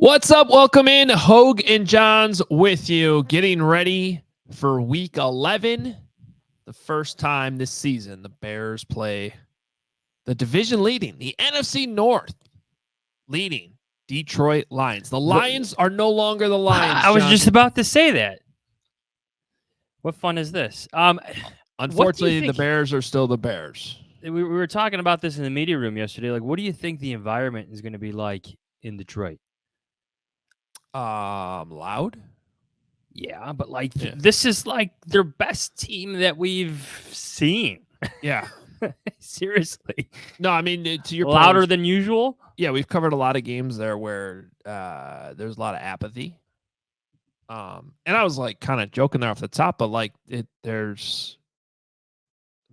What's up? Welcome in. Hoge and Jahns with you, getting ready for week 11. The first time this season the Bears play the division leading, the NFC North leading Detroit Lions. The Lions are no longer the Lions. I was John. just about to say that. What fun is this? Unfortunately, the think- Bears are still the Bears. We were talking about this in the media room yesterday. Like, what do you think the environment is going to be like in Detroit? Loud. Yeah, but like Yeah. this is like their best team that we've seen. Yeah. Seriously. No, I mean, to your Louder point, than usual. yeah, we've covered a lot of games there where there's a lot of apathy. And I was like kind of joking there off the top, but like there's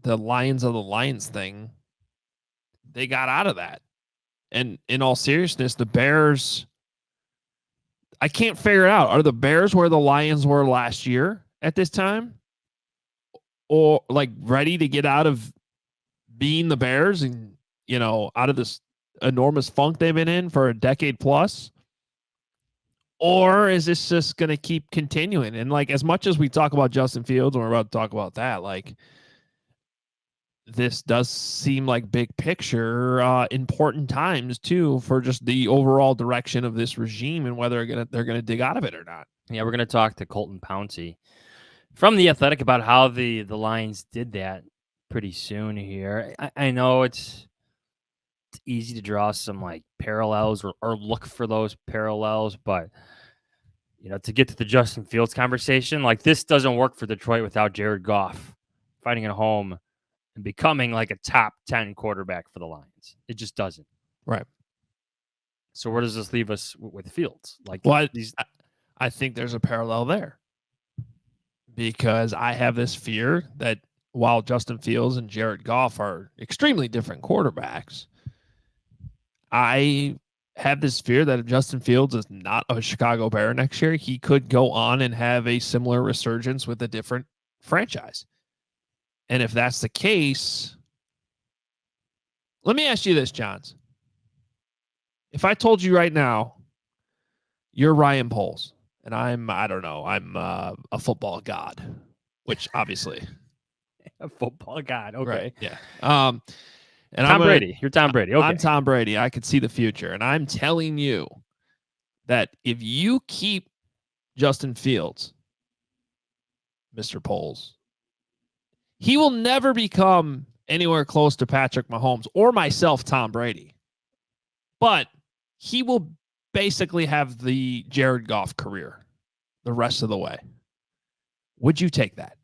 the Lions of the Lions thing. They got out of that. And in all seriousness, the Bears, I can't figure it out. Are the Bears where the Lions were last year at this time? Or like ready to get out of being the Bears and, out of this enormous funk they've been in for a decade plus? Or is this just going to keep continuing? And like, as much as we talk about Justin Fields, and we're about to talk about that, like, this does seem like big picture, important times too, for just the overall direction of this regime and whether they're gonna dig out of it or not. Yeah, we're going to talk to Colton Pouncy from The Athletic about how the Lions did that pretty soon here. I know it's easy to draw some like parallels or look for those parallels, but to get to the Justin Fields conversation, like this doesn't work for Detroit without Jared Goff fighting at home and becoming like a top 10 quarterback for the Lions. It just doesn't. Right. So where does this leave us with Fields? Like, well, I think there's a parallel there, because I have this fear that while Justin Fields and Jared Goff are extremely different quarterbacks, I have this fear that if Justin Fields is not a Chicago Bear next year, he could go on and have a similar resurgence with a different franchise. And if that's the case, let me ask you this, Jahns. If I told you right now, you're Ryan Poles, and I'm a football god, which obviously. A football god, okay. Right, yeah. And Tom Brady. You're Tom Brady. Okay. I'm Tom Brady. I could see the future. And I'm telling you that if you keep Justin Fields, Mr. Poles, he will never become anywhere close to Patrick Mahomes or myself, Tom Brady. But he will basically have the Jared Goff career the rest of the way. Would you take that?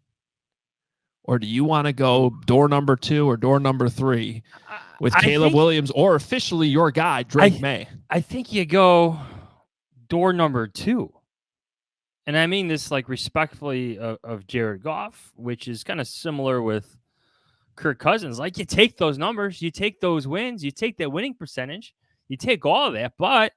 Or do you want to go door number 2 or door number 3 with Caleb Williams or officially your guy, Drake May? I think you go door number 2. And I mean this like respectfully of Jared Goff, which is kind of similar with Kirk Cousins. Like, you take those numbers, you take those wins, you take that winning percentage, you take all of that, but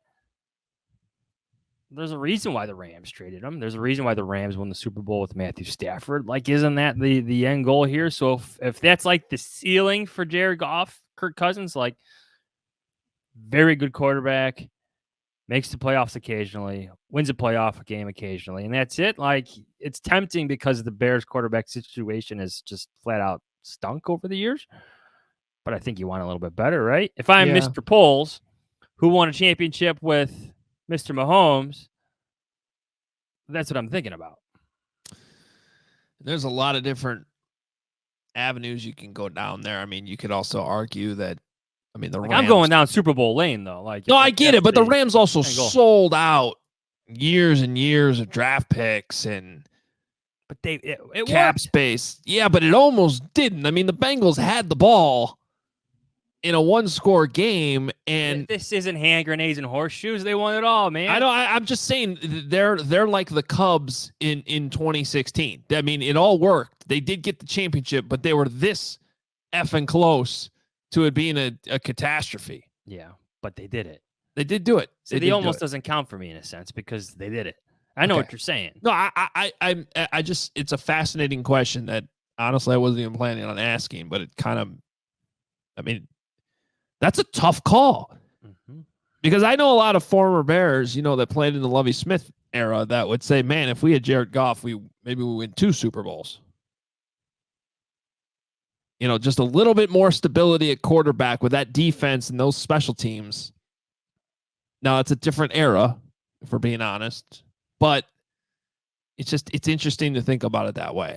there's a reason why the Rams traded him. There's a reason why the Rams won the Super Bowl with Matthew Stafford. Like, isn't that the end goal here? So if that's like the ceiling for Jared Goff, Kirk Cousins, like, very good quarterback, makes the playoffs occasionally, wins a playoff game occasionally, and that's it. Like, it's tempting because the Bears quarterback situation is just flat out stunk over the years. But I think you want a little bit better, right? If I'm Mr. Poles, who won a championship with Mr. Mahomes, that's what I'm thinking about. There's a lot of different avenues you can go down there. I mean, you could also argue that, the Rams, I'm going down Super Bowl lane, though. Like, no, I get it, but the Rams also sold out years and years of draft picks and it cap worked. space. Yeah, but it almost didn't. The Bengals had the ball in a one-score game, and this isn't hand grenades and horseshoes. They won it all, man. I know. I'm just saying they're like the Cubs in 2016. It all worked. They did get the championship, but they were this effing close to it being a catastrophe. Yeah, but they did it. They did do it. So they almost doesn't count for me in a sense because they did it. I know what you're saying. No, I just, it's a fascinating question that honestly I wasn't even planning on asking, but it kind of, that's a tough call. Mm-hmm. Because I know a lot of former Bears, that played in the Lovie Smith era that would say, man, if we had Jared Goff, maybe we win 2 Super Bowls. Just a little bit more stability at quarterback with that defense and those special teams. Now, it's a different era, if we're being honest, but it's interesting to think about it that way.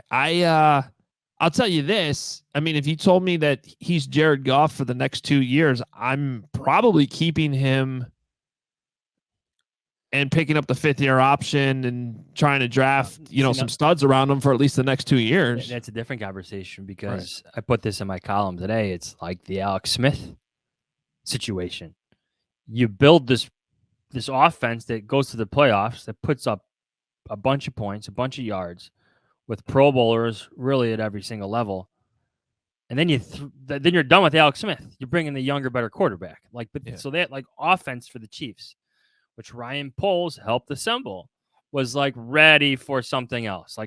I'll tell you this. I mean, if you told me that he's Jared Goff for the next 2 years, I'm probably keeping him and picking up the 5th-year option and trying to draft, some studs around him for at least the next 2 years. That's a different conversation because I put this in my column today. It's like the Alex Smith situation. You build this offense that goes to the playoffs, that puts up a bunch of points, a bunch of yards, with Pro Bowlers really at every single level, and then then you're done with Alex Smith. You're bringing the younger, better quarterback. So that offense for the Chiefs, which Ryan Poles helped assemble, was ready for something else.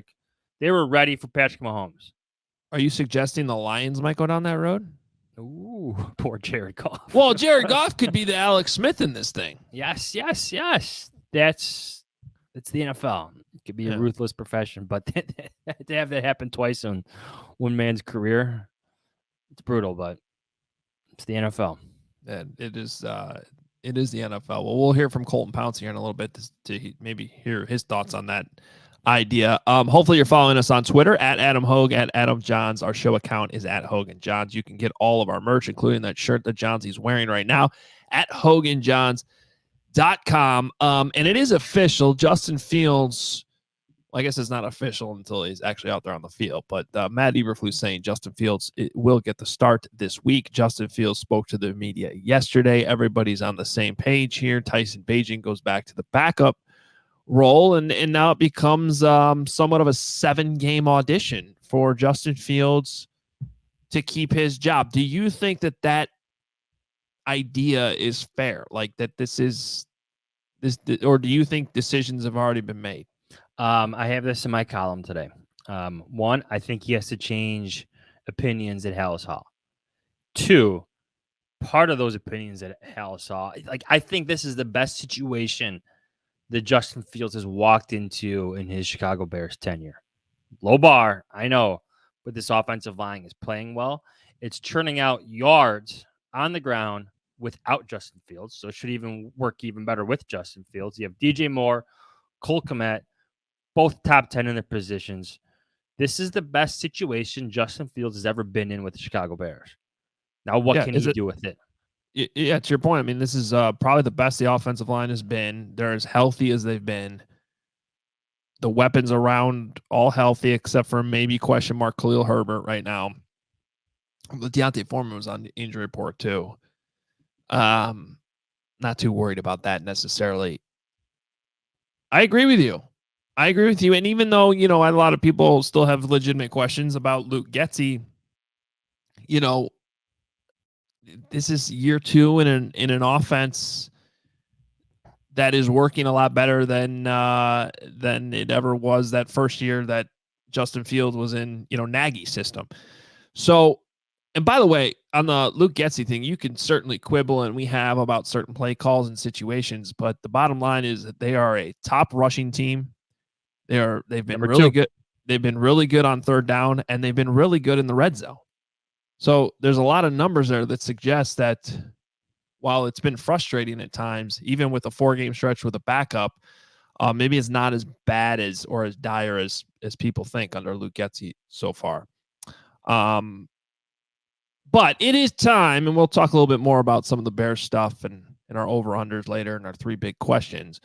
They were ready for Patrick Mahomes. Are you suggesting the Lions might go down that road? Ooh, poor Jared Goff. Well, Jared Goff could be the Alex Smith in this thing. Yes. It's the NFL. It could be a ruthless profession, but to have that happen twice in one man's career, it's brutal, but it's the NFL. And it is the NFL. Well, we'll hear from Colton Pouncy here in a little bit to maybe hear his thoughts on that idea. Hopefully you're following us on Twitter at Adam Hoge, at Adam Jahns. Our show account is at Hoge and Jahns. You can get all of our merch, including that shirt that Johnsy's wearing right now, at hogeandjahns.com. And it is official. Justin Fields, I guess it's not official until he's actually out there on the field, but Matt Eberflus saying Justin Fields will get the start this week. Justin Fields spoke to the media yesterday. Everybody's on the same page here. Tyson Bagent goes back to the backup role, and now it becomes somewhat of a 7-game audition for Justin Fields to keep his job. Do you think that idea is fair? That or do you think decisions have already been made? I have this in my column today. One, I think he has to change opinions at Hallis Hall. 2, part of those opinions at Hallis Hall, I think this is the best situation that Justin Fields has walked into in his Chicago Bears tenure. Low bar, I know, but this offensive line is playing well. It's churning out yards on the ground without Justin Fields, so it should even work even better with Justin Fields. You have DJ Moore, Cole Kmet, both top 10 in their positions. This is the best situation Justin Fields has ever been in with the Chicago Bears. Now, what can he do with it? Yeah, to your point, I mean, this is probably the best the offensive line has been. They're as healthy as they've been. The weapons around all healthy except for maybe question mark Khalil Herbert right now. But Deontay Foreman was on the injury report too. Not too worried about that necessarily. I agree with you. And even though, a lot of people still have legitimate questions about Luke Getsy, this is year 2 in an offense that is working a lot better than it ever was that first year that Justin Fields was in, Nagy's system. So, and by the way, on the Luke Getsy thing, you can certainly quibble, and we have, about certain play calls and situations, but the bottom line is that they are a top rushing team. They've been really good. They've been really good on third down, and they've been really good in the red zone. So there's a lot of numbers there that suggest that while it's been frustrating at times, even with a 4-game stretch with a backup, maybe it's not as bad or as dire as people think under Luke Getsy so far. But it is time, and we'll talk a little bit more about some of the Bears stuff and our over-unders later and our 3 big questions.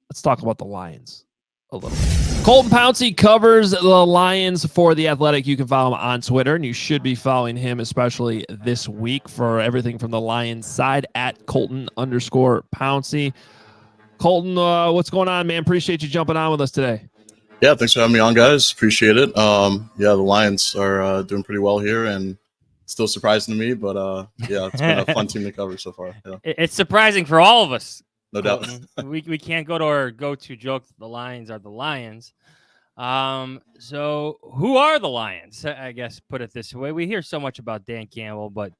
Let's talk about the Lions a little bit. Colton Pouncy covers the Lions for The Athletic. You can follow him on Twitter, and you should be following him, especially this week, for everything from the Lions side at Colton_Pouncy. Colton, what's going on, man? Appreciate you jumping on with us today. Yeah, thanks for having me on, guys. Appreciate it. The Lions are doing pretty well here, and still surprising to me, but it's been a fun team to cover so far. Yeah. It's surprising for all of us. No doubt. we can't go to our go-to joke. The Lions are the Lions. So who are the Lions? I guess, put it this way. We hear so much about Dan Campbell, but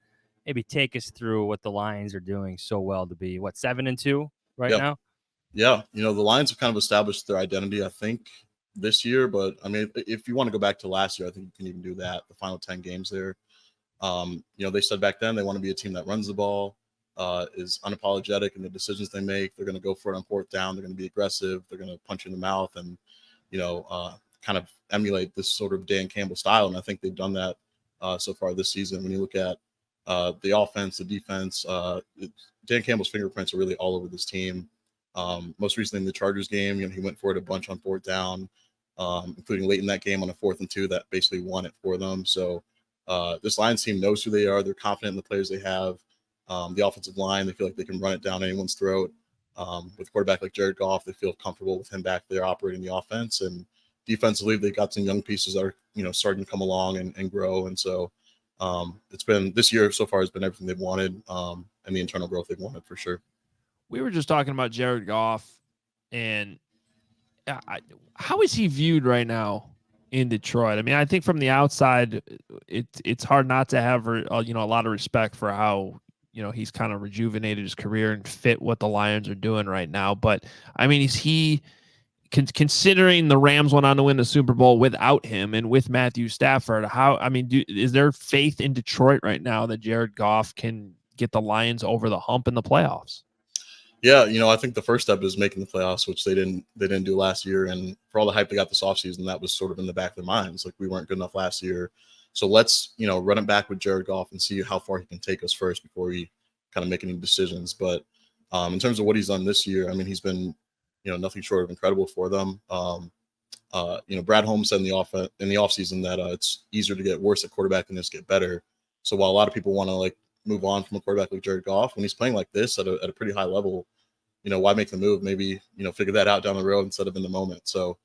maybe take us through what the Lions are doing so well to be 7-2 right Yeah. now. Yeah, the Lions have kind of established their identity, I think, this year. But I mean, if you want to go back to last year, I think you can even do that. The final 10 games there. They said back then they want to be a team that runs the ball, is unapologetic in the decisions they make. They're going to go for it on fourth down. They're going to be aggressive. They're going to punch you in the mouth and, kind of emulate this sort of Dan Campbell style. And I think they've done that so far this season. When you look at the offense, the defense, Dan Campbell's fingerprints are really all over this team. Most recently in the Chargers game, he went for it a bunch on fourth down, including late in that game on a 4th and 2 that basically won it for them. So this Lions team knows who they are. They're confident in the players they have. The offensive line, they feel like they can run it down anyone's throat. With a quarterback like Jared Goff, they feel comfortable with him back there operating the offense. And defensively, they got some young pieces that are, starting to come along and grow. And so it's been this year so far has been everything they've wanted, and the internal growth they've wanted for sure. We were just talking about Jared Goff, and how is he viewed right now in Detroit? I mean, I think from the outside, it's hard not to have a lot of respect for how he's kind of rejuvenated his career and fit what the Lions are doing right now. But I mean, is he considering the Rams went on to win the Super Bowl without him and with Matthew Stafford? Is there faith in Detroit right now that Jared Goff can get the Lions over the hump in the playoffs? Yeah, I think the first step is making the playoffs, which they didn't do last year. And for all the hype they got this offseason, that was sort of in the back of their minds. Like, we weren't good enough last year. So let's, run it back with Jared Goff and see how far he can take us first before we kind of make any decisions. But in terms of what he's done this year, I mean, he's been, nothing short of incredible for them. Brad Holmes said in the offseason that it's easier to get worse at quarterback than it is to get better. So while a lot of people want to move on from a quarterback like Jared Goff, when he's playing like this at a pretty high level, why make the move? Maybe, figure that out down the road instead of in the moment. So,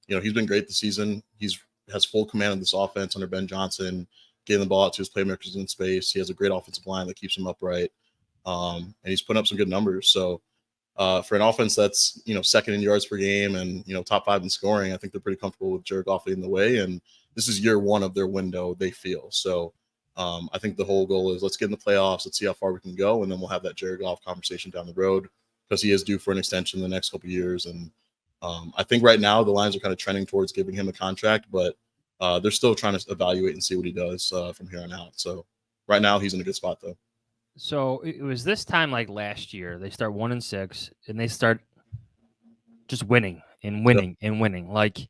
he's been great this season. Has full command of this offense under Ben Johnson, getting the ball out to his playmakers in space. He has a great offensive line that keeps him upright. And he's putting up some good numbers. So for an offense that's, second in yards per game and, top 5 in scoring, I think they're pretty comfortable with Jared Goff leading the way. And this is year 1 of their window, they feel. So I think the whole goal is let's get in the playoffs. Let's see how far we can go. And then we'll have that Jared Goff conversation down the road because he is due for an extension in the next couple of years. And I think right now the Lions are kind of trending towards giving him a contract, but they're still trying to evaluate and see what he does from here on out. So right now he's in a good spot though. So it was this time like last year, they start 1-6 and they start just winning and winning and winning. Like,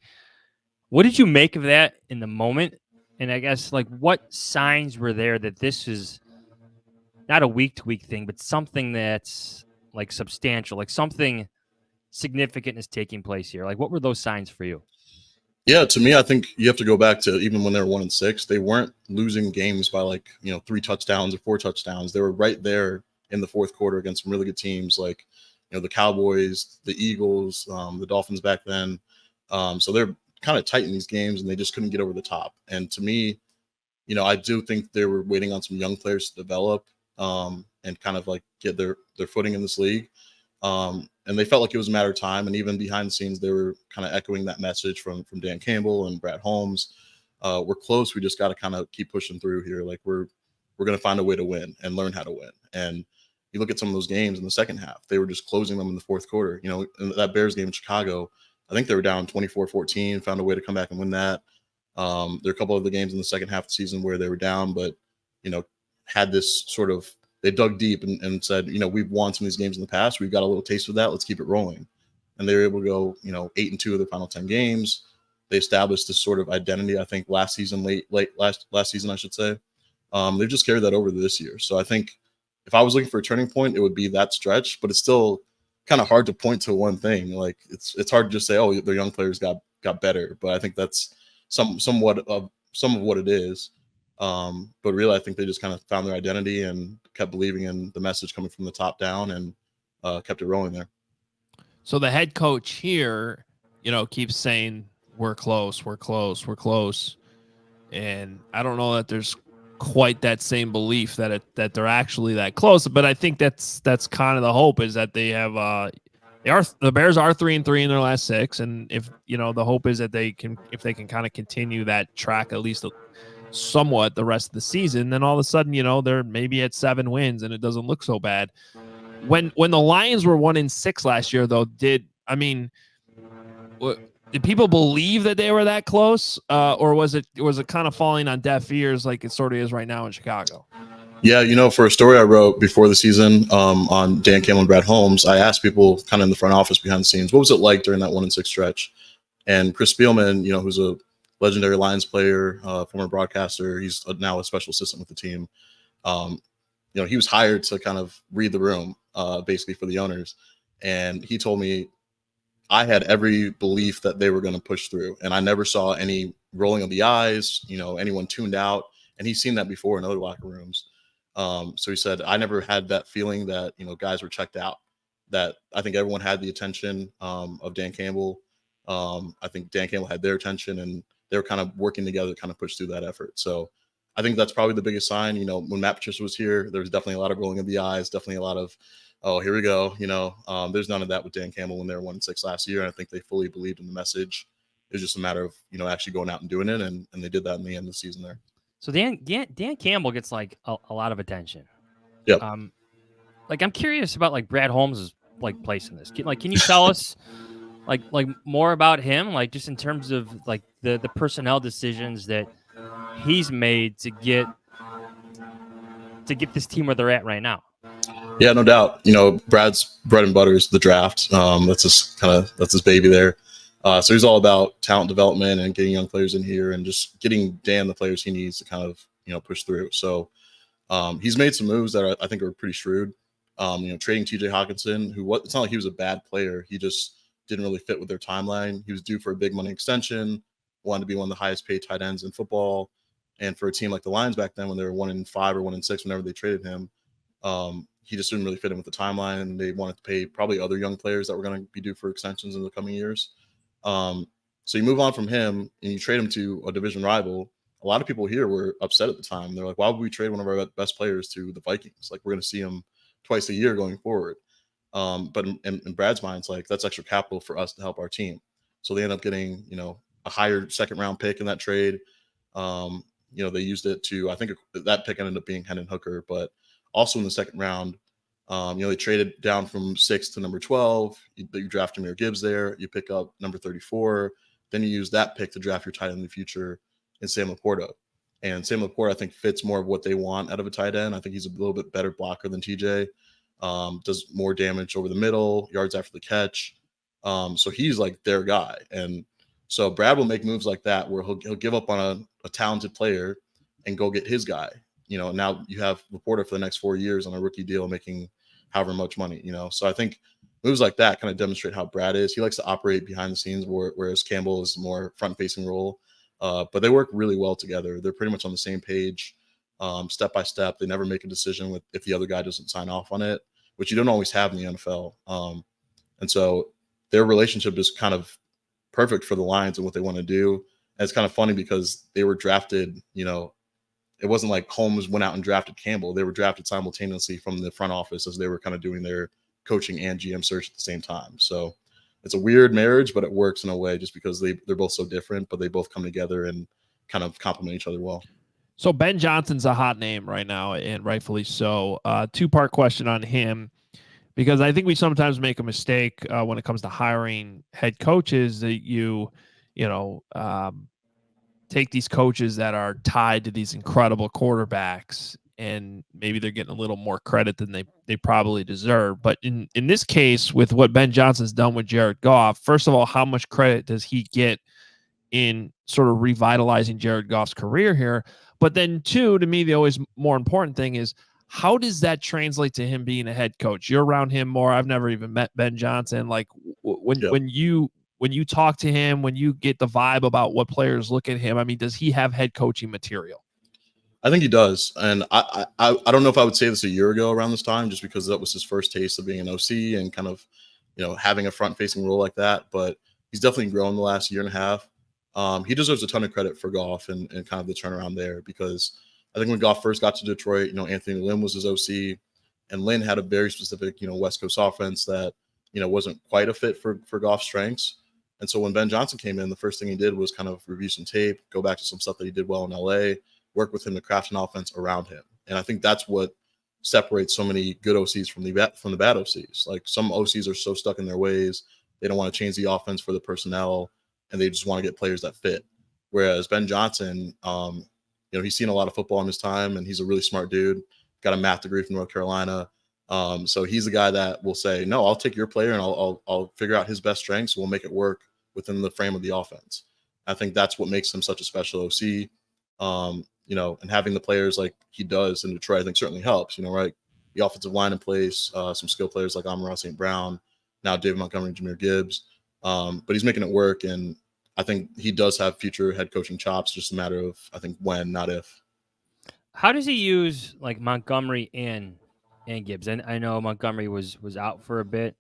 what did you make of that in the moment? And I guess, what signs were there that this is not a week-to-week thing, but something that's, substantial, something significant is taking place here? What were those signs for you? Yeah, to me, I think you have to go back to even when they were 1-6, they weren't losing games by 3 touchdowns or 4 touchdowns. They were right there in the fourth quarter against some really good teams like, the Cowboys, the Eagles, the Dolphins back then. So they're kind of tight in these games and they just couldn't get over the top. And to me, I do think they were waiting on some young players to develop and kind of get their footing in this league. And they felt like it was a matter of time. And even behind the scenes, they were kind of echoing that message from Dan Campbell and Brad Holmes. We're close. We just got to kind of keep pushing through here. We're going to find a way to win and learn how to win. And you look at some of those games in the second half, they were just closing them in the fourth quarter. In that Bears game in Chicago, I think they were down 24-14, found a way to come back and win that. There are a couple of the games in the second half of the season where they were down, but, had this sort of, they dug deep and said, we've won some of these games in the past. We've got a little taste of that. Let's keep it rolling. And they were able to go, 8-2 of their final 10 games. They established this sort of identity, I think, last season, last season, I should say. They've just carried that over to this year. So I think if I was looking for a turning point, it would be that stretch, but it's still kind of hard to point to one thing. It's hard to just say, oh, their young players got better. But I think that's somewhat of some of what it is. But really, I think they just kind of found their identity and kept believing in the message coming from the top down and kept it rolling there. So the head coach here, keeps saying, we're close. And I don't know that there's quite that same belief that they're actually that close. But I think that's kind of the hope is that they have the Bears are 3-3 in their last 6. And if, the hope is that if they can kind of continue that track, at least somewhat the rest of the season, then all of a sudden, they're maybe at 7 wins and it doesn't look so bad. When the Lions were 1-6 last year, though, did people believe that they were that close, or was it kind of falling on deaf ears like it sort of is right now in Chicago? Yeah, for a story I wrote before the season on Dan Campbell and Brad Holmes, I asked people kind of in the front office behind the scenes, what was it like during that 1-6 stretch? And Chris Spielman, who's a legendary Lions player, former broadcaster, he's now a special assistant with the team. He was hired to kind of read the room, basically for the owners. And he told me, I had every belief that they were going to push through, and I never saw any rolling of the eyes, anyone tuned out. And he's seen that before in other locker rooms. So he said, I never had that feeling that, guys were checked out, that I think everyone had the attention of Dan Campbell. I think Dan Campbell had their attention, and they were kind of working together to kind of push through that effort. So I think that's probably the biggest sign. When Matt Patricia was here, there was definitely a lot of rolling of the eyes, definitely a lot of, oh, here we go. There's none of that with Dan Campbell when they were 1-6 last year. And I think they fully believed in the message. It was just a matter of, actually going out and doing it. And they did that in the end of the season there. So Dan Campbell gets like a lot of attention. Yep. Like I'm curious about like Brad Holmes' like place in this. Can you tell us like more about him? Like just in terms of like the personnel decisions that he's made to get this team where they're at right now. Yeah, no doubt. Brad's bread and butter is the draft. That's his baby there. So he's all about talent development and getting young players in here and just getting Dan the players he needs to kind of, push through. So he's made some moves that I think are pretty shrewd. Trading TJ Hawkinson, it's not like he was a bad player. He just didn't really fit with their timeline. He was due for a big money extension, wanted to be one of the highest paid tight ends in football. And for a team like the Lions back then, when they were 1-5 or 1-6, whenever they traded him, he just didn't really fit in with the timeline. And they wanted to pay probably other young players that were going to be due for extensions in the coming years. So you move on from him and you trade him to a division rival. A lot of people here were upset at the time. They're like, why would we trade one of our best players to the Vikings? Like, we're going to see him twice a year going forward. But in Brad's mind, it's like, that's extra capital for us to help our team. So they end up getting, a higher second round pick in that trade. They used it to, I think that pick ended up being Hendon Hooker, but also in the second round, they traded down from 6 to number 12. You draft Jahmyr Gibbs there. You pick up number 34. Then you use that pick to draft your tight end in the future in Sam Laporta. And Sam Laporta, I think, fits more of what they want out of a tight end. I think he's a little bit better blocker than TJ. Does more damage over the middle, yards after the catch. So he's like their guy. And so Brad will make moves like that where he'll give up on a talented player and go get his guy. Now you have Laporta for the next 4 years on a rookie deal making however much money, So I think moves like that kind of demonstrate how Brad is. He likes to operate behind the scenes, whereas Campbell is more front-facing role. But they work really well together. They're pretty much on the same page, step by step. They never make a decision if the other guy doesn't sign off on it, which you don't always have in the NFL. And so their relationship is kind of perfect for the Lions and what they want to do. And it's kind of funny because they were drafted, it wasn't like Holmes went out and drafted Campbell. They were drafted simultaneously from the front office as they were kind of doing their coaching and GM search at the same time. So it's a weird marriage, but it works in a way just because they're both so different, but they both come together and kind of complement each other well. So Ben Johnson's a hot name right now, and rightfully so. Two-part question on him, because I think we sometimes make a mistake when it comes to hiring head coaches that take these coaches that are tied to these incredible quarterbacks, and maybe they're getting a little more credit than they probably deserve. But in this case, with what Ben Johnson's done with Jared Goff, first of all, how much credit does he get in sort of revitalizing Jared Goff's career here? But then two, to me, the always more important thing is, how does that translate to him being a head coach? You're around him more. I've never even met Ben Johnson. Like when you talk to him, when you get the vibe about what players look at him, I mean, does he have head coaching material? I think he does. And I don't know if I would say this a year ago around this time, just because that was his first taste of being an OC and kind of, having a front facing role like that. But he's definitely grown the last year and a half. He deserves a ton of credit for Goff and kind of the turnaround there, because I think when Goff first got to Detroit, Anthony Lynn was his OC, and Lynn had a very specific, West Coast offense that, wasn't quite a fit for Goff's strengths. And so when Ben Johnson came in, the first thing he did was kind of review some tape, go back to some stuff that he did well in LA, work with him to craft an offense around him. And I think that's what separates so many good OCs from the bad OCs. Like some OCs are so stuck in their ways, they don't want to change the offense for the personnel, and they just want to get players that fit. Whereas Ben Johnson, he's seen a lot of football in his time, and he's a really smart dude. Got a math degree from North Carolina. So he's the guy that will say, no, I'll take your player and I'll figure out his best strengths. We'll make it work within the frame of the offense. I think that's what makes him such a special OC. And having the players like he does in Detroit, I think certainly helps, right? The offensive line in place, some skill players like Amon-Ra St. Brown, now David Montgomery and Jahmyr Gibbs. But he's making it work. And I think he does have future head coaching chops, just a matter of, I think, when, not if. How does he use like Montgomery and Gibbs? And I know Montgomery was out for a bit.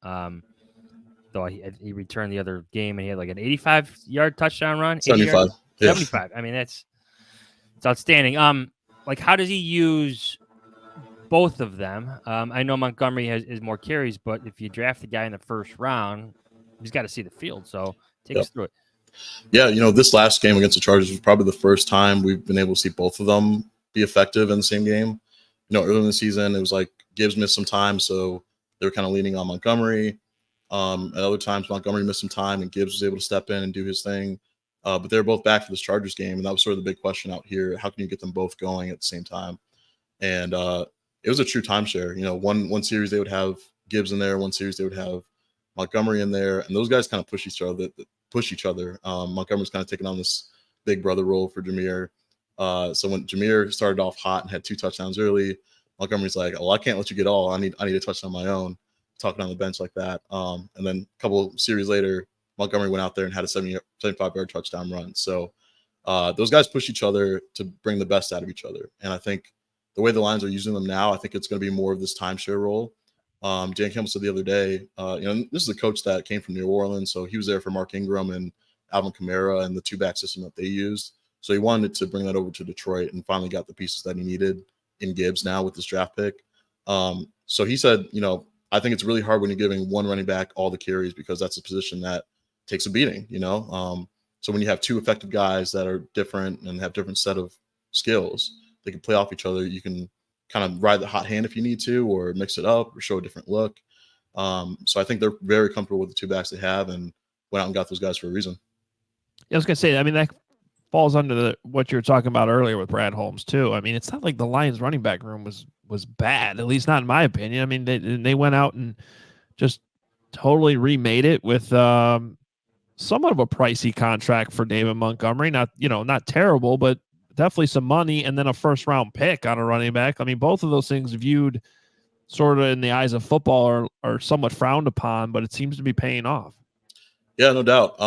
Though he returned the other game and he had like an 85-yard touchdown run. 75. Yeah. 75. I mean, it's outstanding. Like how does he use both of them? I know Montgomery is more carries, but if you draft the guy in the first round, he's got to see the field. So take us through it. Yeah, this last game against the Chargers was probably the first time we've been able to see both of them be effective in the same game. Early in the season, it was like Gibbs missed some time, so they were kind of leaning on Montgomery. At other times, Montgomery missed some time, and Gibbs was able to step in and do his thing. But they were both back for this Chargers game, and that was sort of the big question out here. How can you get them both going at the same time? And it was a true timeshare. One series they would have Gibbs in there, one series they would have Montgomery in there, and those guys kind of push each other. Montgomery's kind of taking on this big brother role for Jahmyr. So when Jahmyr started off hot and had 2 touchdowns early, Montgomery's like, "Oh, I can't let you get all. I need a touchdown on my own." Talking on the bench like that. And then a couple series later, Montgomery went out there and had a 75-yard touchdown run. So those guys push each other to bring the best out of each other. And I think the way the Lions are using them now, I think it's going to be more of this timeshare role. Dan Campbell said the other day, this is a coach that came from New Orleans, so he was there for Mark Ingram and Alvin Kamara and the 2-back system that they used. So he wanted to bring that over to Detroit and finally got the pieces that he needed in Gibbs now with this draft pick. So he said, I think it's really hard when you're giving one running back all the carries because that's a position that takes a beating, So when you have 2 effective guys that are different and have different set of skills, they can play off each other. You can kind of ride the hot hand if you need to, or mix it up or show a different look. So I think they're very comfortable with the 2 backs they have and went out and got those guys for a reason. Yeah, I was going to say, that falls under what you were talking about earlier with Brad Holmes too. It's not like the Lions running back room was bad, at least not in my opinion. They went out and just totally remade it with somewhat of a pricey contract for David Montgomery. Not terrible, but definitely some money, and then a first-round pick on a running back. Both of those things viewed sort of in the eyes of football are somewhat frowned upon, but it seems to be paying off. Yeah, no doubt.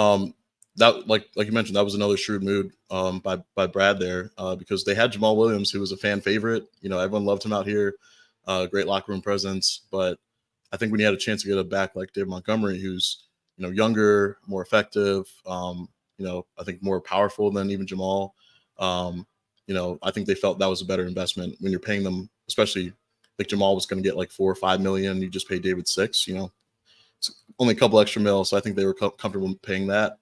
That like you mentioned, that was another shrewd move by Brad there because they had Jamal Williams, who was a fan favorite. Everyone loved him out here, great locker room presence. But I think when you had a chance to get a back like David Montgomery, who's younger, more effective, I think more powerful than even Jamal. I think they felt that was a better investment when you're paying them, especially like Jamal was going to get like $4 or $5 million. You just pay David $6 million. It's only a couple extra mil, so I think they were comfortable paying that.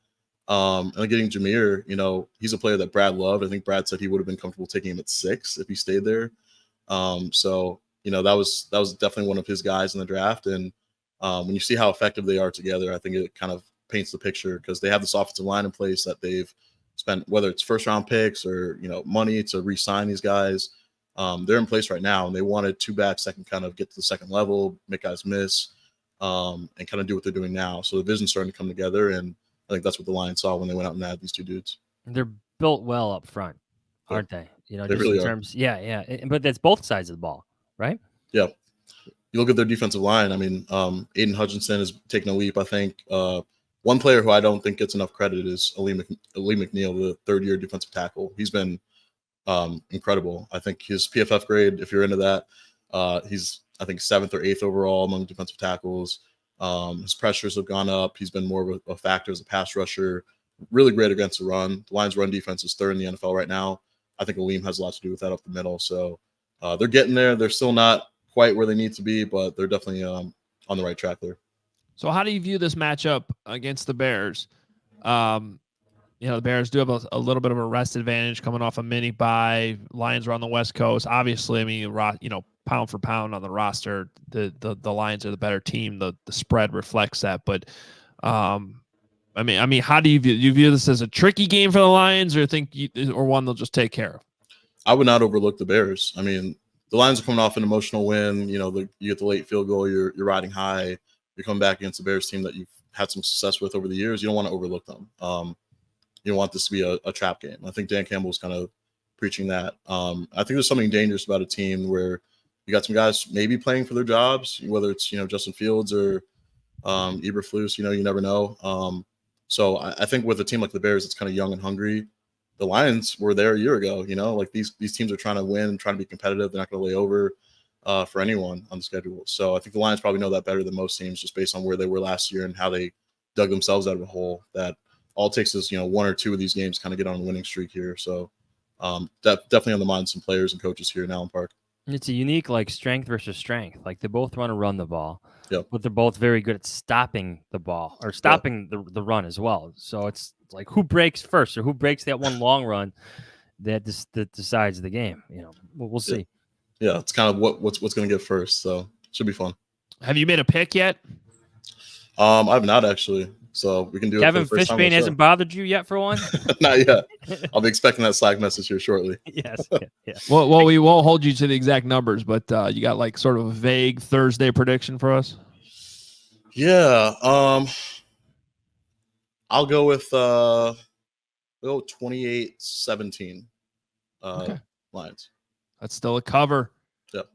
And getting Jahmyr, he's a player that Brad loved. I think Brad said he would have been comfortable taking him at 6 if he stayed there. So that was definitely one of his guys in the draft. And when you see how effective they are together, I think it kind of paints the picture because they have this offensive line in place that they've spent, whether it's first-round picks or money to re-sign these guys. They're in place right now, and they wanted 2 backs that can kind of get to the second level, make guys miss, and kind of do what they're doing now. So the vision's starting to come together, and I think that's what the Lions saw when they went out and added these 2 dudes. They're built well up front, aren't they? They just really in terms, yeah. But that's both sides of the ball, right? Yeah. You look at their defensive line. Aiden Hutchinson is taking a leap. I think one player who I don't think gets enough credit is Ali McNeil, the 3rd-year defensive tackle. He's been incredible. I think his PFF grade, if you're into that, he's I think 7th or 8th overall among defensive tackles. His pressures have gone up. He's been more of a factor as a pass rusher. Really great against the run. The Lions' run defense is 3rd in the NFL right now. I think Aleem has a lot to do with that up the middle. So they're getting there. They're still not quite where they need to be, but they're definitely on the right track there. So how do you view this matchup against the Bears? the Bears do have a little bit of a rest advantage coming off a mini bye. Lions are on the West Coast. Obviously, I mean, pound for pound on the roster, the Lions are the better team. The spread reflects that. But, I mean, how do you view this as a tricky game for the Lions, or or one they'll just take care of? I would not overlook the Bears. I mean, the Lions are coming off an emotional win. You get the late field goal. You're riding high. You're coming back against the Bears team that you've had some success with over the years. You don't want to overlook them. You don't want this to be a trap game. I think Dan Campbell was kind of preaching that. I think there's something dangerous about a team where you got some guys maybe playing for their jobs, whether it's Justin Fields or Eberflus. You never know. So I think with a team like the Bears, it's kind of young and hungry. The Lions were there a year ago. Like these teams are trying to win, trying to be competitive. They're not going to lay over for anyone on the schedule. So I think the Lions probably know that better than most teams, just based on where they were last year and how they dug themselves out of a hole. That all it takes is one or two of these games kind of get on a winning streak here. So definitely on the mind of some players and coaches here in Allen Park. It's a unique strength versus strength. Like they both want to run the ball, Yep. but they're both very good at stopping the ball or stopping the run as well. So it's like who breaks first or who breaks that one long run that decides the game. We'll see. Yeah, it's kind of what's going to get first. So it should be fun. Have you made a pick yet? I have not actually. So we can do Kevin it. Kevin Fishbane hasn't bothered you yet for one? Not yet. I'll be expecting that Slack message here shortly. Yes. Well, we won't hold you to the exact numbers, but you got sort of a vague Thursday prediction for us? Yeah. I'll go with 28-17 Lions. That's still a cover. Yep.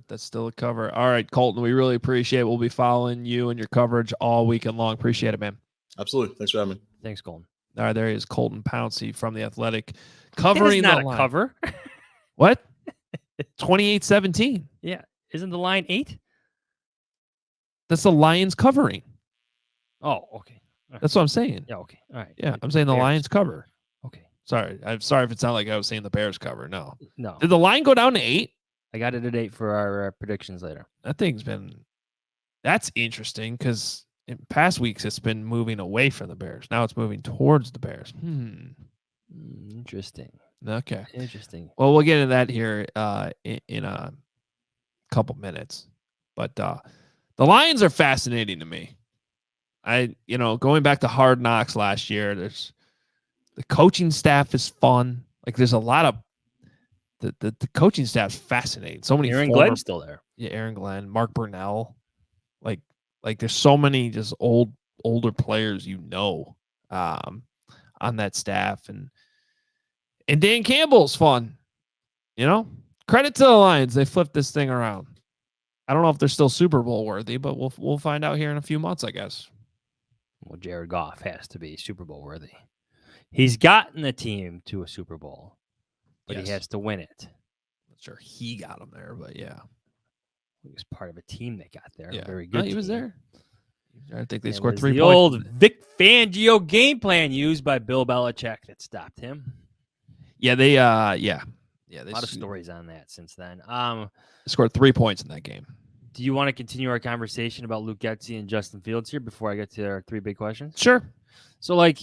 That's still a cover. All right, Colton, we really appreciate it. We'll be following you and your coverage all weekend long. Appreciate it, man. Absolutely. Thanks for having me. Thanks, Colton. All right, there he is, Colton Pouncy from The Athletic, covering not the a line. Cover. What? 28-17. Yeah. Isn't the line 8? That's the Lions covering. Oh, okay. Right. That's what I'm saying. Yeah, okay. All right. Yeah, I'm saying the Bears. Lions cover. Okay. Sorry. I'm sorry if it sounded like I was saying the Bears cover. No. No. Did the line go down to 8? I got it at 8 for our predictions later. That's interesting because in past weeks it's been moving away from the Bears. Now it's moving towards the Bears. Interesting. Okay. Interesting. Well, we'll get into that here in a couple minutes. But the Lions are fascinating to me. Going back to Hard Knocks last year, there's the coaching staff is fun. There's a lot of the coaching staff's fascinating. So many Aaron Glenn's still there. Yeah, Aaron Glenn, Mark Burnell. Like there's so many just older players on that staff, and Dan Campbell's fun. Credit to the Lions, they flipped this thing around. I don't know if they're still Super Bowl worthy, but we'll find out here in a few months, I guess. Well, Jared Goff has to be Super Bowl worthy. He's gotten the team to a Super Bowl, but he has to win it. Not sure he got him there, but yeah. He was part of a team that got there. Yeah. A very good he was team. there. I think they It scored was 3 the points. old Vic Fangio game plan used by Bill Belichick that stopped him. Yeah, they they A lot of stories on that since then. scored 3 points in that game. Do you want to continue our conversation about Luke Getsy and Justin Fields here before I get to our 3 big questions? Sure. So, do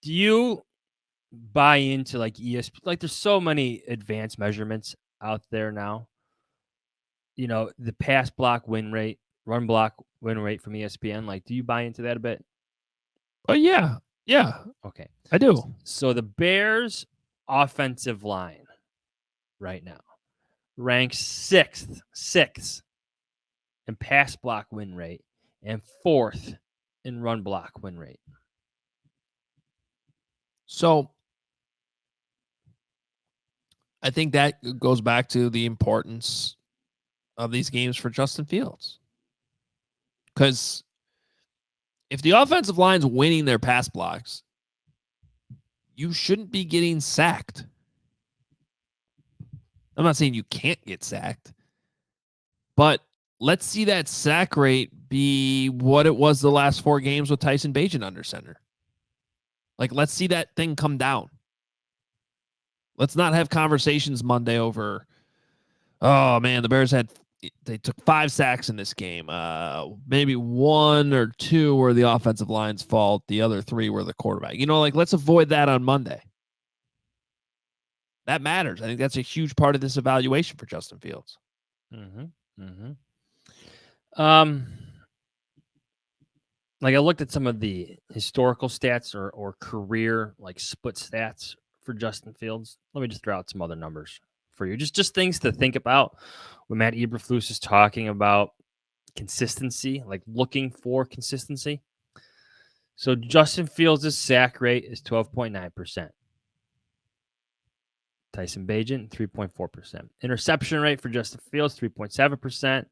you buy into ESP? There's so many advanced measurements out there now. The pass block win rate, run block win rate from ESPN. Do you buy into that a bit? Oh, yeah. Yeah. Okay. I do. So the Bears offensive line right now ranks sixth in pass block win rate and 4th in run block win rate. So I think that goes back to the importance of these games for Justin Fields. Because if the offensive line's winning their pass blocks, you shouldn't be getting sacked. I'm not saying you can't get sacked, but let's see that sack rate be what it was the last 4 games with Tyson Bagent under center. Let's see that thing come down. Let's not have conversations Monday over, oh man, the Bears had they took 5 sacks in this game. Maybe 1 or 2 were the offensive line's fault. The other 3 were the quarterback. Like, let's avoid that on Monday. That matters. I think that's a huge part of this evaluation for Justin Fields. Like I looked at some of the historical stats or career like split stats for Justin Fields. Let me just throw out some other numbers for you. Just things to think about when Matt Eberflus is talking about consistency, like looking for consistency. So Justin Fields' sack rate is 12.9%. Tyson Bagent, 3.4%. Interception rate for Justin Fields, 3.7%.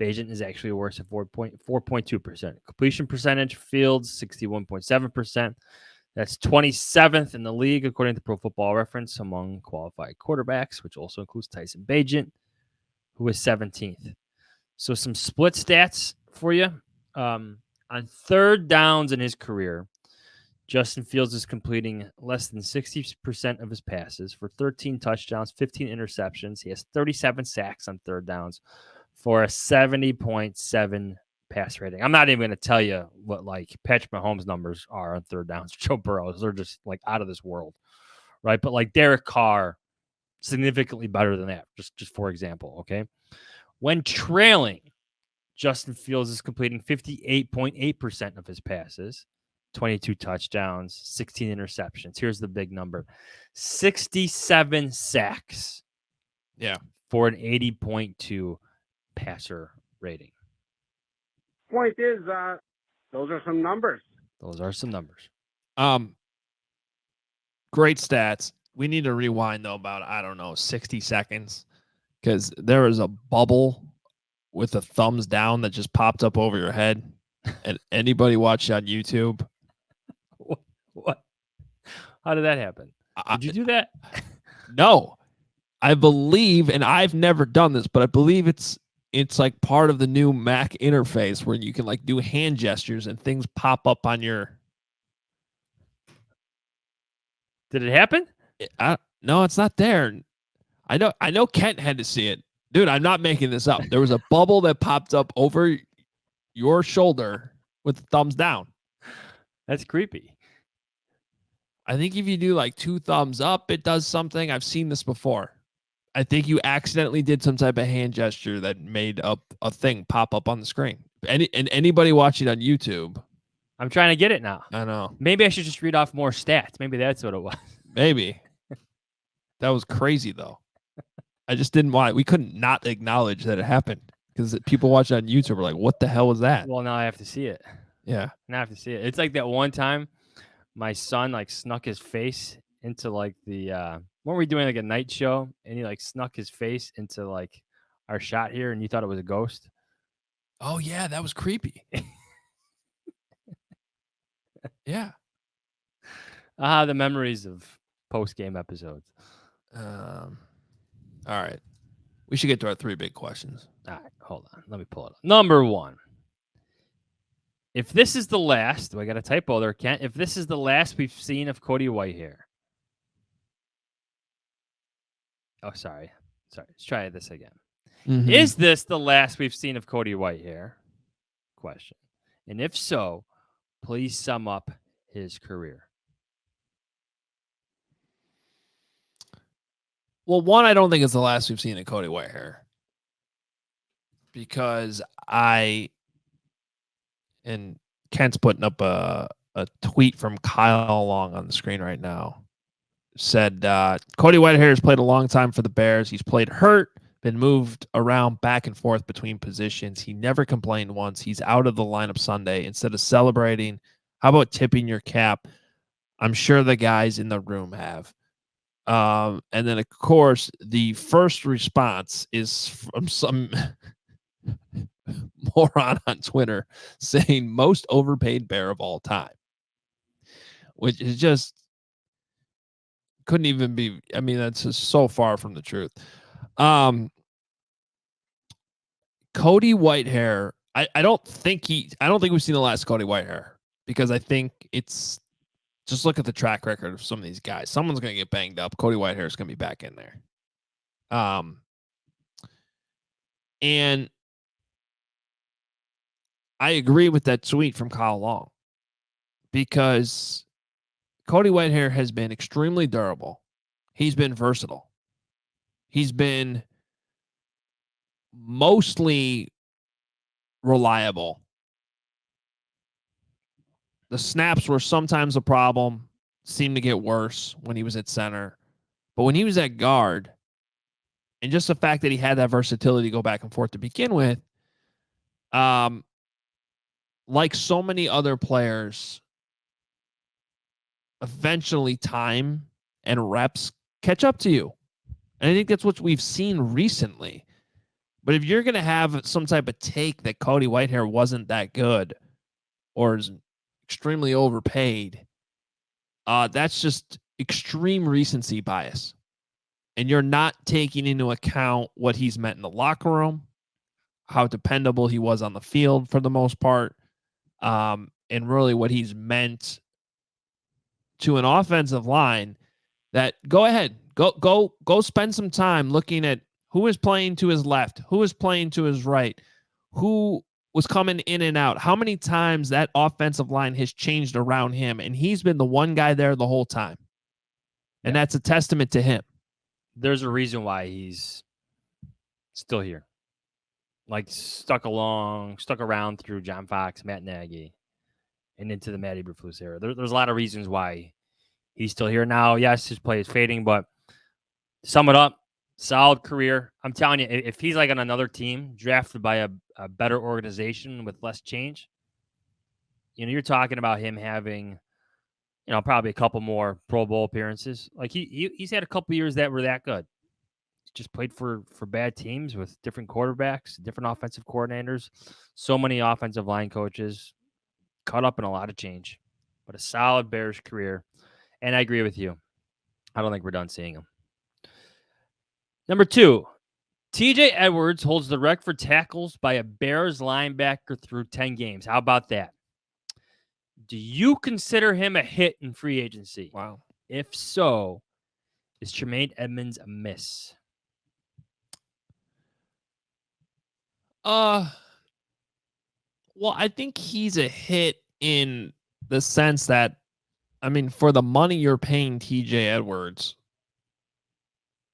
Bagent is actually worse at 4.2%. Completion percentage, Fields, 61.7%. That's 27th in the league, according to Pro Football Reference, among qualified quarterbacks, which also includes Tyson Bagent, who is 17th. So some split stats for you. On third downs in his career, Justin Fields is completing less than 60% of his passes for 13 touchdowns, 15 interceptions. He has 37 sacks on third downs for a 70.7 pass rating. I'm not even going to tell you what like Patrick Mahomes' numbers are on third downs. Joe Burrow's, they're just like out of this world, right? But like Derek Carr, significantly better than that, just for example, okay? When trailing, Justin Fields is completing 58.8% of his passes, 22 touchdowns, 16 interceptions. Here's the big number. 67 sacks. Yeah. For an 80.2 passer rating. Point is, those are some numbers. Great stats. We need to rewind, though, about, 60 seconds, because there was a bubble with the thumbs down that just popped up over your head. And anybody watched on YouTube? What? How did that happen? Did you do that? No. I believe, and I've never done this, but I believe it's like part of the new Mac interface where you can like do hand gestures and things pop up on your. Did it happen? No, it's not there. I know Kent had to see it. Dude, I'm not making this up. There was a bubble that popped up over your shoulder with the thumbs down. That's creepy. I think if you do like 2 thumbs up, it does something. I've seen this before. I think you accidentally did some type of hand gesture that made up a thing pop up on the screen. Anybody watching on YouTube. I'm trying to get it now. I know. Maybe I should just read off more stats. Maybe that's what it was. Maybe. That was crazy, though. I just didn't want it. We couldn't not acknowledge that it happened because people watching on YouTube were like, what the hell was that? Well, now I have to see it. Yeah. Now I have to see it. It's like that one time my son like snuck his face into like the when were we doing like a night show and he like snuck his face into like our shot here and you thought it was a ghost. Oh yeah, that was creepy. Yeah. The memories of post-game episodes. All right. We should get to our 3 big questions. All right, hold on. Let me pull it up. Number 1. If this is the last, I got a typo there, Kent. If this is the last we've seen of Cody Whitehair. Oh, sorry. Let's try this again. Mm-hmm. Is this the last we've seen of Cody Whitehair? Question. And if so, please sum up his career. Well, one, I don't think it's the last we've seen of Cody Whitehair. Because and Kent's putting up a tweet from Kyle Long on the screen right now. Said, Cody Whitehair has played a long time for the Bears. He's played hurt, been moved around back and forth between positions. He never complained once. He's out of the lineup Sunday. Instead of celebrating, how about tipping your cap? I'm sure the guys in the room have. And then, of course, the first response is from some moron on Twitter saying most overpaid Bear of all time, which is just couldn't even be. I mean, that's just so far from the truth. Cody Whitehair, I don't think we've seen the last Cody Whitehair because I think it's just look at the track record of some of these guys. Someone's going to get banged up. Cody Whitehair is going to be back in there. And I agree with that tweet from Kyle Long because Cody Whitehair has been extremely durable. He's been versatile. He's been mostly reliable. The snaps were sometimes a problem, seemed to get worse when he was at center. But when he was at guard, and just the fact that he had that versatility to go back and forth to begin with, like so many other players, eventually time and reps catch up to you. And I think that's what we've seen recently. But if you're going to have some type of take that Cody Whitehair wasn't that good or is extremely overpaid, that's just extreme recency bias. And you're not taking into account what he's meant in the locker room, how dependable he was on the field for the most part, and really what he's meant to an offensive line that go ahead, go spend some time looking at who is playing to his left, who is playing to his right, who was coming in and out, how many times that offensive line has changed around him, and he's been the one guy there the whole time. And that's a testament to him. There's a reason why he's still here. Like stuck around through John Fox, Matt Nagy, and into the Matt Eberflus era. There's a lot of reasons why he's still here now. Yes, his play is fading, but sum it up, solid career. I'm telling you, if he's like on another team, drafted by a better organization with less change, you're talking about him having, probably a couple more Pro Bowl appearances. Like he's had a couple years that were that good. Just played for bad teams with different quarterbacks, different offensive coordinators, so many offensive line coaches, caught up in a lot of change, but a solid Bears career. And I agree with you. I don't think we're done seeing him. Number 2, TJ Edwards holds the record for tackles by a Bears linebacker through 10 games. How about that? Do you consider him a hit in free agency? Wow. If so, is Tremaine Edmonds a miss? Well, I think he's a hit in the sense that, for the money you're paying TJ Edwards,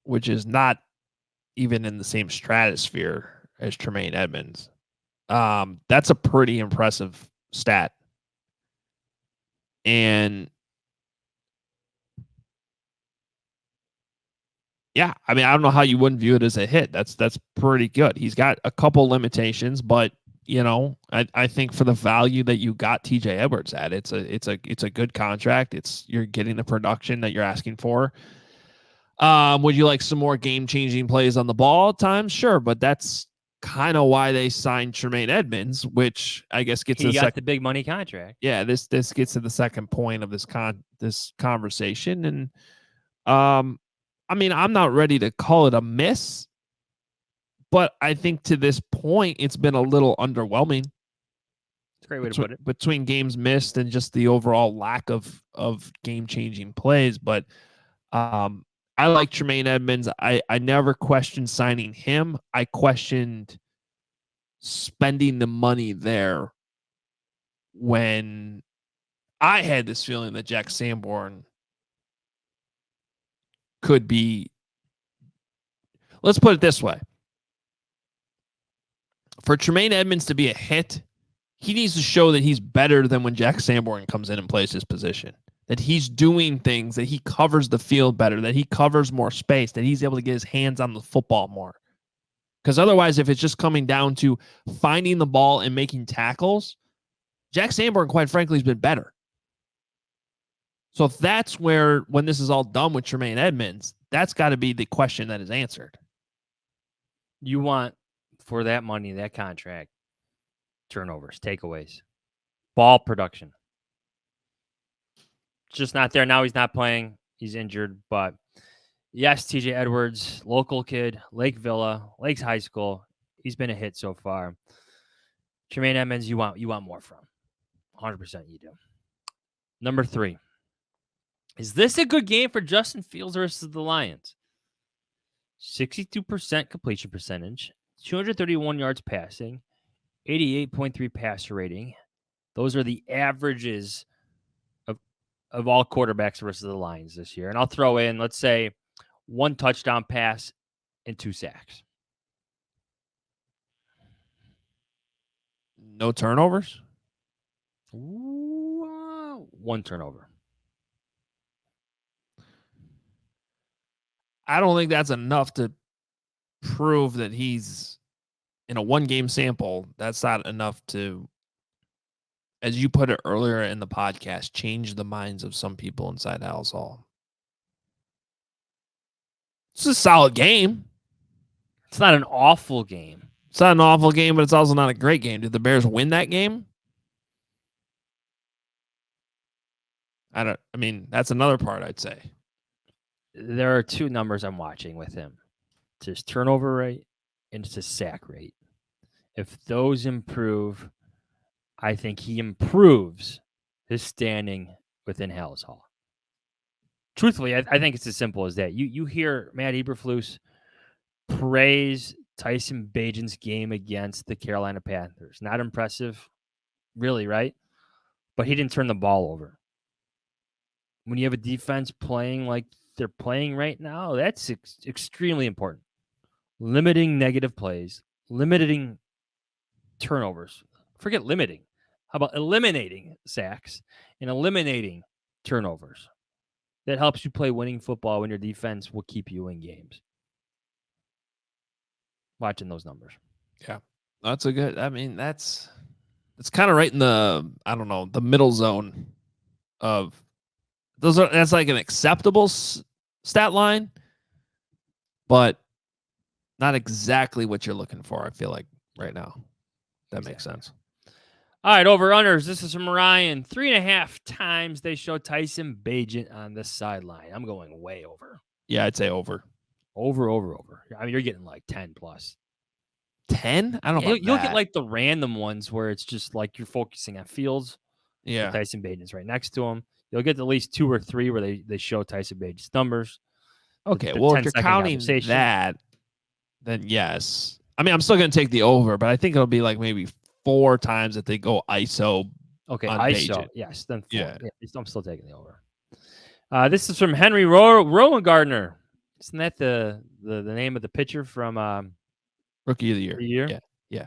which is not even in the same stratosphere as Tremaine Edmonds, that's a pretty impressive stat. And yeah, I don't know how you wouldn't view it as a hit. That's pretty good. He's got a couple limitations, but I think for the value that you got TJ Edwards at, it's a good contract. You're getting the production that you're asking for. Would you like some more game-changing plays on the ball at times? Sure, but that's kind of why they signed Tremaine Edmonds, which I guess gets the big money contract. Yeah, this gets to the second point of this conversation, and I'm not ready to call it a miss, but I think to this point it's been a little underwhelming. It's a great way to put it. Between games missed and just the overall lack of game-changing plays, but I like Tremaine Edmonds. I never questioned signing him. I questioned spending the money there when I had this feeling that Jack Sanborn could be. Let's put it this way. For Tremaine Edmonds to be a hit, he needs to show that he's better than when Jack Sanborn comes in and plays his position. That he's doing things, that he covers the field better, that he covers more space, that he's able to get his hands on the football more. Because otherwise, if it's just coming down to finding the ball and making tackles, Jack Sanborn, quite frankly, has been better. So that's where, when this is all done with Tremaine Edmonds, that's got to be the question that is answered. You want, for that money, that contract, turnovers, takeaways, ball production. Just not there. Now he's not playing. He's injured. But yes, TJ Edwards, local kid, Lake Villa, Lakes High School. He's been a hit so far. Tremaine Edmonds, you want more from. 100% you do. Number 3. Is this a good game for Justin Fields versus the Lions? 62% completion percentage, 231 yards passing, 88.3 passer rating. Those are the averages of all quarterbacks versus the Lions this year. And I'll throw in, let's say, 1 touchdown pass and 2 sacks. No turnovers? Ooh, 1 turnover. I don't think that's enough to prove that he's in a 1-game sample. That's not enough to, as you put it earlier in the podcast, change the minds of some people inside Halas Hall. It's a solid game. It's not an awful game. It's not an awful game, but it's also not a great game. Did the Bears win that game? I mean, that's another part I'd say. There are 2 numbers I'm watching with him. It's his turnover rate and it's his sack rate. If those improve, I think he improves his standing within Halas Hall. Truthfully, I think it's as simple as that. You hear Matt Eberflus praise Tyson Bagent's game against the Carolina Panthers. Not impressive, really, right? But he didn't turn the ball over. When you have a defense playing like they're playing right now, that's extremely important. Limiting negative plays, limiting turnovers. Forget limiting. How about eliminating sacks and eliminating turnovers? That helps you play winning football when your defense will keep you in games. Watching those numbers. Yeah. That's a good, I mean, it's kind of right in the, I don't know, the middle zone of that's like an acceptable stat line, but not exactly what you're looking for, I feel like, right now. That makes sense. All right, over-unders. This is from Ryan. 3.5 times they show Tyson Bagent on the sideline. I'm going way over. Yeah, I'd say over. Over. I mean, you're getting like 10 plus. 10? I don't know. You'll get like the random ones where it's just like you're focusing on Fields. Yeah. Tyson Bagent's right next to him. You'll get at least 2 or 3 where they show Tyson Bagent's numbers. Okay, well, if you're counting that, then yes. I mean, I'm still going to take the over, but I think it'll be like maybe 4 times that they go ISO. Okay, on ISO. Bagent. Yes, then 4. Yeah. I'm still taking the over. This is from Henry Rowan Gardner. Isn't that the name of the pitcher from Rookie of the Year? The year? Yeah.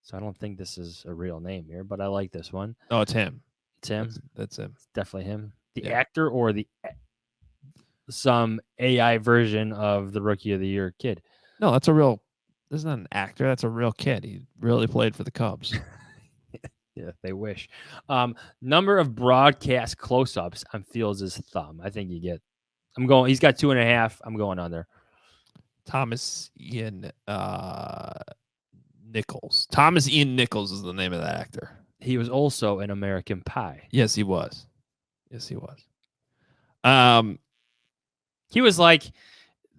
So I don't think this is a real name here, but I like this one. Oh, it's him. It's him. That's him. It's definitely him. The Yeah. actor or some AI version of the Rookie of the Year kid. No, that's a real. This is not an actor. That's a real kid. He really played for the Cubs. Yeah, they wish. Number of broadcast close-ups on Fields' thumb. I think you get. He's got 2.5. I'm going under. Thomas Ian Nichols. Thomas Ian Nichols is the name of that actor. He was also in American Pie. Yes, he was. He was like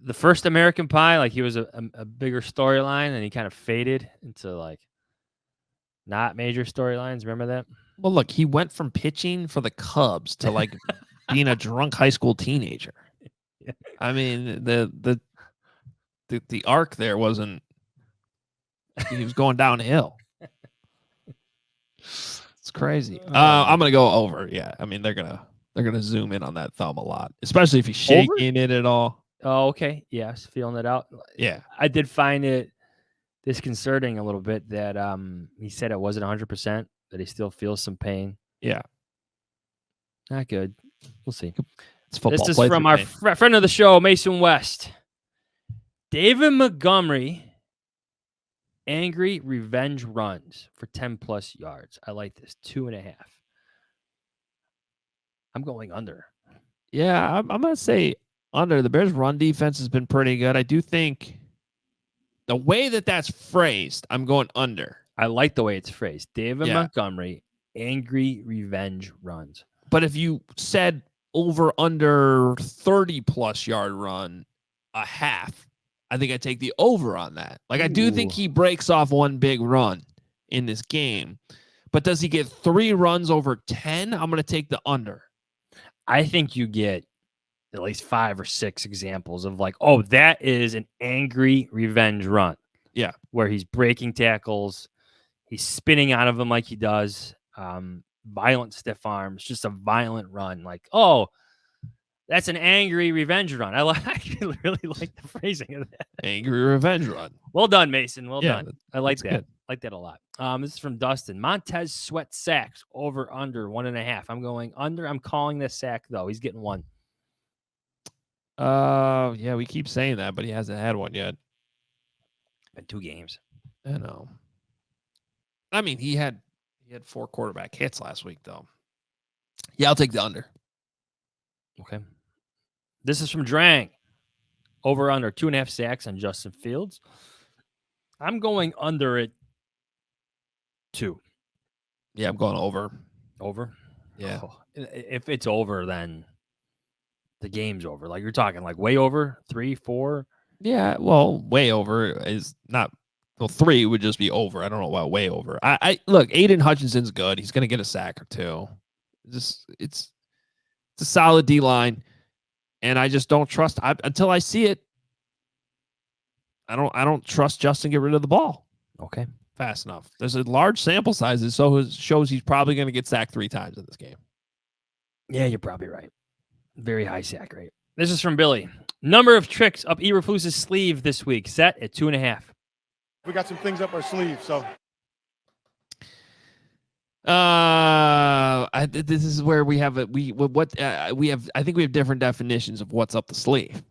the first American Pie. Like he was a bigger storyline, and he kind of faded into like not major storylines. Remember that? Well, look, he went from pitching for the Cubs to like being a drunk high school teenager. Yeah. I mean, the arc there wasn't. He was going downhill. It's crazy. I'm gonna go over. Yeah, I mean they're gonna zoom in on that thumb a lot, especially if he's shaking it at all. Oh, okay. Yes, feeling it out. Yeah, I did find it disconcerting a little bit that he said it wasn't 100%, that he still feels some pain. Yeah, not good. We'll see. It's football. This is from our friend of the show, Mason West. David Montgomery. Angry revenge runs for 10 plus yards. I like this. 2.5. I'm going under. Yeah, I'm going to say under. The Bears' run defense has been pretty good. I do think the way that that's phrased, I'm going under. I like the way it's phrased. David Montgomery, angry revenge runs. But if you said over under 30 plus yard run, a half, I think I take the over on that. Like, I do think he breaks off one big run in this game. But does he get 3 runs over 10? I'm going to take the under. I think you get at least 5 or 6 examples of like, oh, that is an angry revenge run. Yeah. Where he's breaking tackles, he's spinning out of them like he does. Violent stiff arms, just a violent run. Like, oh, that's an angry revenge run. I really like the phrasing of that. Angry revenge run. Well done, Mason. Well Yeah, done. I like that. good. Like that a lot. This is from Dustin. Montez Sweat sacks over under 1.5. I'm going under. I'm calling this sack though. He's getting 1. Yeah, we keep saying that, but he hasn't had one yet. Been 2 games. I know. I mean, he had 4 quarterback hits last week, though. Yeah, I'll take the under. Okay. This is from Drang. Over under 2.5 sacks on Justin Fields. I'm going under it 2. Yeah, I'm going over. Over? Yeah. Oh, if it's over, then the game's over. Like you're talking like way over 3, 4. Yeah, well, way over is not. Well, 3 would just be over. I don't know about way over. I look, Aiden Hutchinson's good. He's going to get a sack or 2. It's a solid D line, and I just don't trust until I see it. I don't trust Justin get rid of the ball Okay. fast enough. There's a large sample size, so it shows he's probably going to get sacked 3 times in this game. Yeah, you're probably right. Very high sack rate. This is from Billy. Number of tricks up Eberflus's sleeve this week, set at 2.5. We got some things up our sleeve, so. This is where we have it. We have. I think we have different definitions of what's up the sleeve,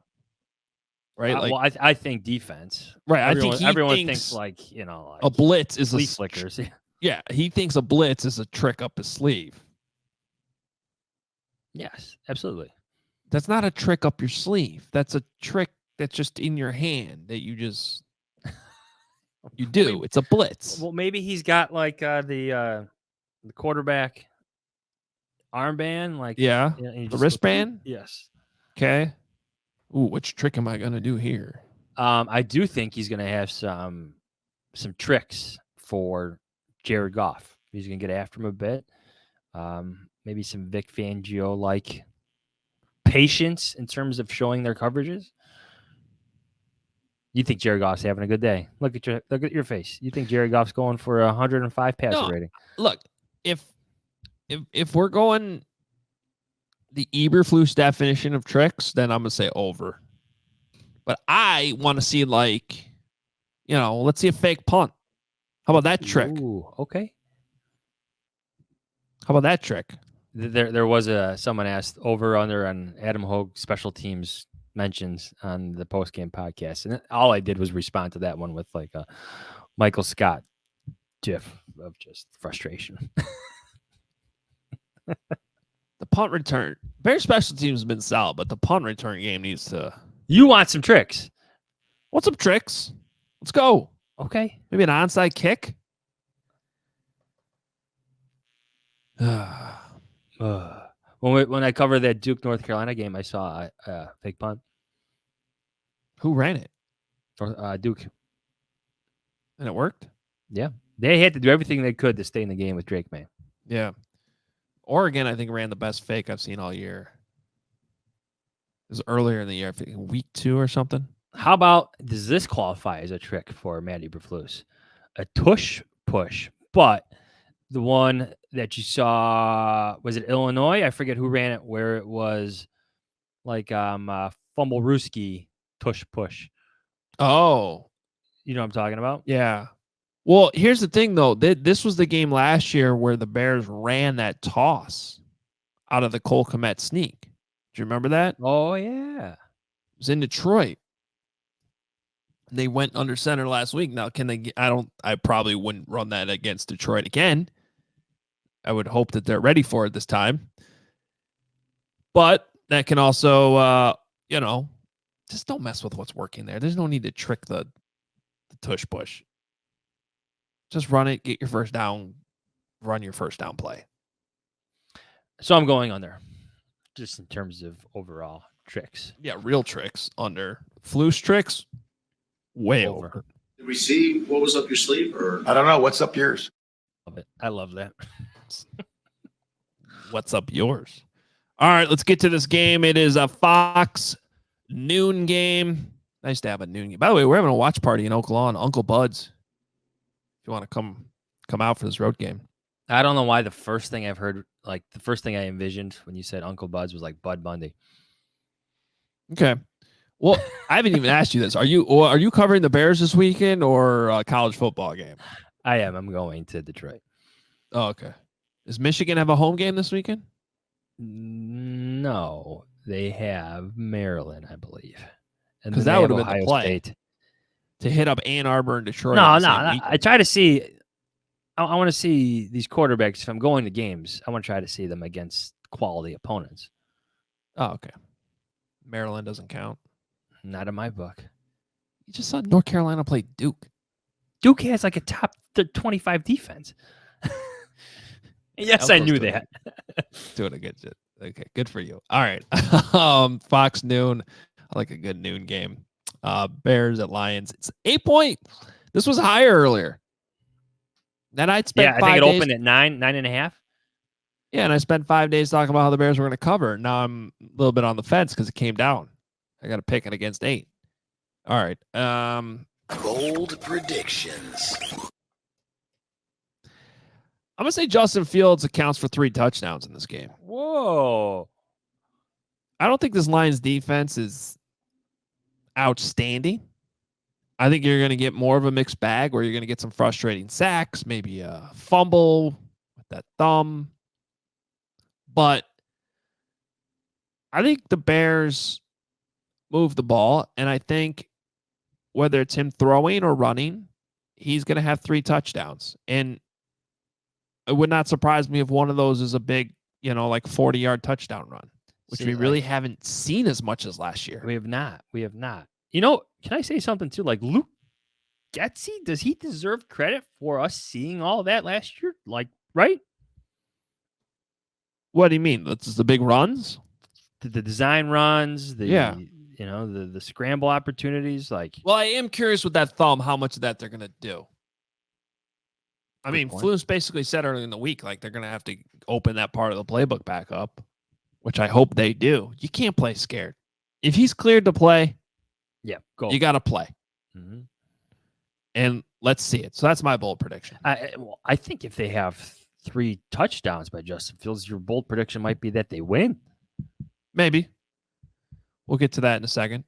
right? Well, I think defense. Right. Everyone thinks like like a blitz is sleeve flickers. Yeah, he thinks a blitz is a trick up his sleeve. Yes, absolutely. That's not a trick up your sleeve. That's a trick that's just in your hand that you just you do. It's a blitz. Well, maybe he's got like the quarterback armband, like Yeah, the wristband. Yes. Okay. Ooh, which trick am I gonna do here? I do think he's gonna have some tricks for Jared Goff. He's gonna get after him a bit. Maybe some Vic Fangio like patience in terms of showing their coverages. You think Jared Goff's having a good day? Look at your face. You think Jared Goff's going for 105 passer rating? Look, if we're going the Eberflus definition of tricks, then I'm gonna say over. But I want to see let's see a fake punt. How about that trick? Ooh, okay. How about that trick? There was someone asked over under on Adam Hoge special teams mentions on the post game podcast, and all I did was respond to that one with like a Michael Scott gif of just frustration. The punt return, Bears special teams has been solid, but the punt return game needs to. You want some tricks? What's up, tricks? Let's go. Okay, maybe an onside kick. When I covered that Duke North Carolina game, I saw a fake punt. Who ran it? Duke. And it worked? Yeah. They had to do everything they could to stay in the game with Drake May. Yeah. Oregon, I think, ran the best fake I've seen all year. It was earlier in the year, I think week 2 or something. How about, does this qualify as a trick for Matt Eberflus? A tush push, but the one that you saw, was it Illinois? I forget who ran it, where it was like fumble Ruski tush push. Oh. You know what I'm talking about? Yeah. Well, here's the thing, though. This was the game last year where the Bears ran that toss out of the Cole Kmet sneak. Do you remember that? Oh, yeah. It was in Detroit. They went under center last week. Now, I probably wouldn't run that against Detroit again. I would hope that they're ready for it this time. But that can also, just don't mess with what's working there. There's no need to trick the tush push. Just run it, get your first down, run your first down play. So I'm going under, just in terms of overall tricks. Yeah, real tricks under. Flus tricks, way over. Did we see what was up your sleeve? Or I don't know. What's up yours? Love it. I love that. What's up yours? All right, let's get to this game. It is a Fox noon game. Nice to have a noon game. By the way, we're having a watch party in Oak Lawn. Uncle Bud's. If you want to come out for this road game. I don't know why the first thing I've heard, like the first thing I envisioned when you said Uncle Bud's was like Bud Bundy. Okay. Well, I haven't even asked you this. Are you covering the Bears this weekend or a college football game? I am. I'm going to Detroit. Oh, okay. Does Michigan have a home game this weekend? No, they have Maryland, I believe. And 'Cause then that they would have have been the Ohio play. State. To hit up Ann Arbor and Detroit. No, on no. the same weekend. I try to see. I want to see these quarterbacks. If I'm going to games, I want to try to see them against quality opponents. Oh, okay. Maryland doesn't count. Not in my book. You just saw North Carolina play Duke. Duke has like a top 25 defense. Yes, I knew that. Doing a good shit. Okay, good for you. All right. Fox noon. I like a good noon game. Bears at Lions. It's 8 point. This was higher earlier. Then I'd spent Yeah, I think it opened at 9.5. Yeah, and I spent 5 days talking about how the Bears were going to cover. Now I'm a little bit on the fence because it came down. I got to pick it against 8. All right. Bold predictions. I'm going to say Justin Fields accounts for 3 touchdowns in this game. Whoa. I don't think this Lions defense is outstanding. I think you're going to get more of a mixed bag where you're going to get some frustrating sacks, maybe a fumble with that thumb. But I think the Bears move the ball, and I think whether it's him throwing or running, he's going to have 3 touchdowns. And it would not surprise me if one of those is a big, like 40-yard touchdown run, which we really haven't seen as much as last year. We have not. Can I say something too? Like Luke Getsy, does he deserve credit for us seeing all that last year? Like, right? What do you mean? That's the big runs? The design runs, Yeah. The scramble opportunities. Like, well, I am curious with that thumb, how much of that they're going to do. I mean, Fluence basically said earlier in the week, like they're going to have to open that part of the playbook back up, which I hope they do. You can't play scared. If he's cleared to play, yeah, go. You got to play. Mm-hmm. And let's see it. So that's my bold prediction. I think if they have 3 touchdowns by Justin Fields, your bold prediction might be that they win. Maybe. We'll get to that in a second.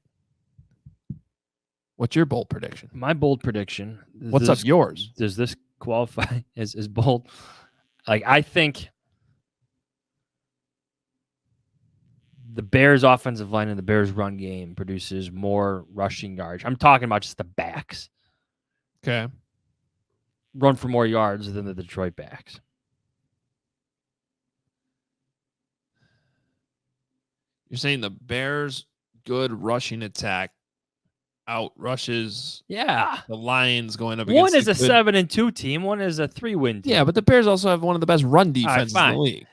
What's your bold prediction? My bold prediction. What's up yours? Does this qualify as bold? Like, I think the Bears offensive line and the Bears run game produces more rushing yards. I'm talking about just the backs. Okay. Run for more yards than the Detroit backs. You're saying the Bears' good rushing attack outrushes the Lions going up against one is a 7-2 team, one is a 3-win team. Yeah, but the Bears also have one of the best run defenses in the league.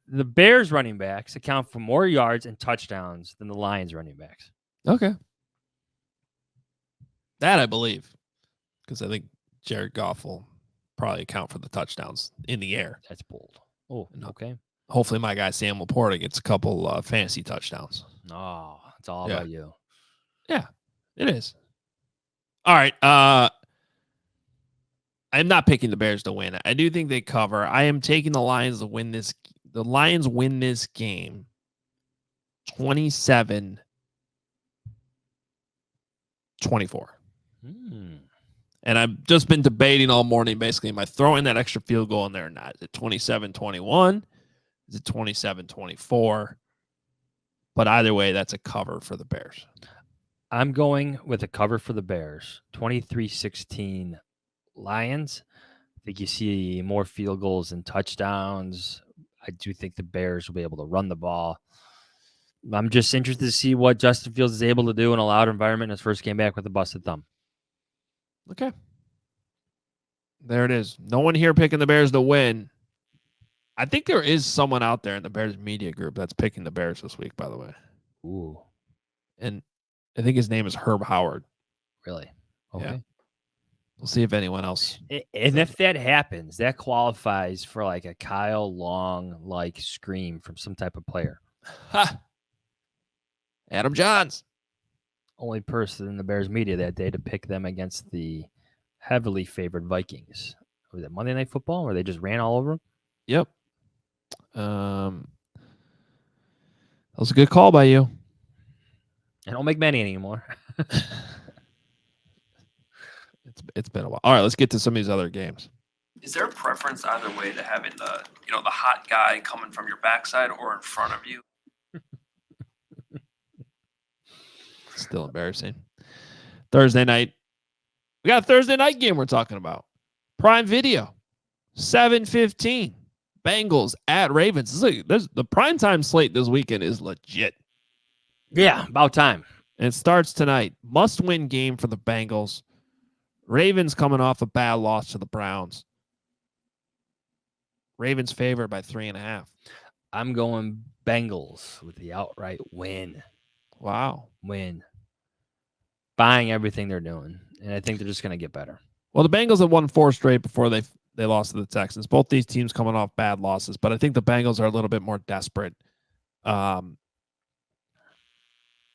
The Bears running backs account for more yards and touchdowns than the Lions running backs. Okay. That I believe. Because I think Jared Goff will probably account for the touchdowns in the air. That's bold. Oh, okay. Hopefully my guy Sam Laporta gets a couple fantasy touchdowns. Oh, it's all about you. Yeah, it is. All right. I'm not picking the Bears to win. I do think they cover. I am taking the Lions to win this. The Lions win this game 27-24. And I've just been debating all morning, basically, am I throwing that extra field goal in there or not? Is it 27-21? Is it 27-24? But either way, that's a cover for the Bears. I'm going with a cover for the Bears. 23-16 Lions. I think you see more field goals and touchdowns. I do think the Bears will be able to run the ball. I'm just interested to see what Justin Fields is able to do in a loud environment in his first game back with a busted thumb. Okay. There it is. No one here picking the Bears to win. I think there is someone out there in the Bears media group that's picking the Bears this week, by the way. Ooh. And I think his name is Herb Howard. Really? Okay. Yeah. We'll see if anyone else. And if that happens, that qualifies for like a Kyle Long-like scream from some type of player. Ha! Adam Johns. only person in the Bears media that day to pick them against the heavily favored Vikings. Was it Monday Night Football where they just ran all over them? Yep. That was a good call by you. I don't make many anymore. It's been a while. All right, let's get to some of these other games. Is there a preference either way to having the hot guy coming from your backside or in front of you? Still embarrassing. Thursday night. We got a Thursday night game we're talking about. Prime Video. 7:15. Bengals at Ravens. The primetime slate this weekend is legit. Yeah, about time. And it starts tonight. Must-win game for the Bengals. Ravens coming off a bad loss to the Browns. Ravens favored by 3.5. I'm going Bengals with the outright win. Wow. Win. Buying everything they're doing. And I think they're just going to get better. Well, the Bengals have won 4 straight before they lost to the Texans. Both these teams coming off bad losses, but I think the Bengals are a little bit more desperate.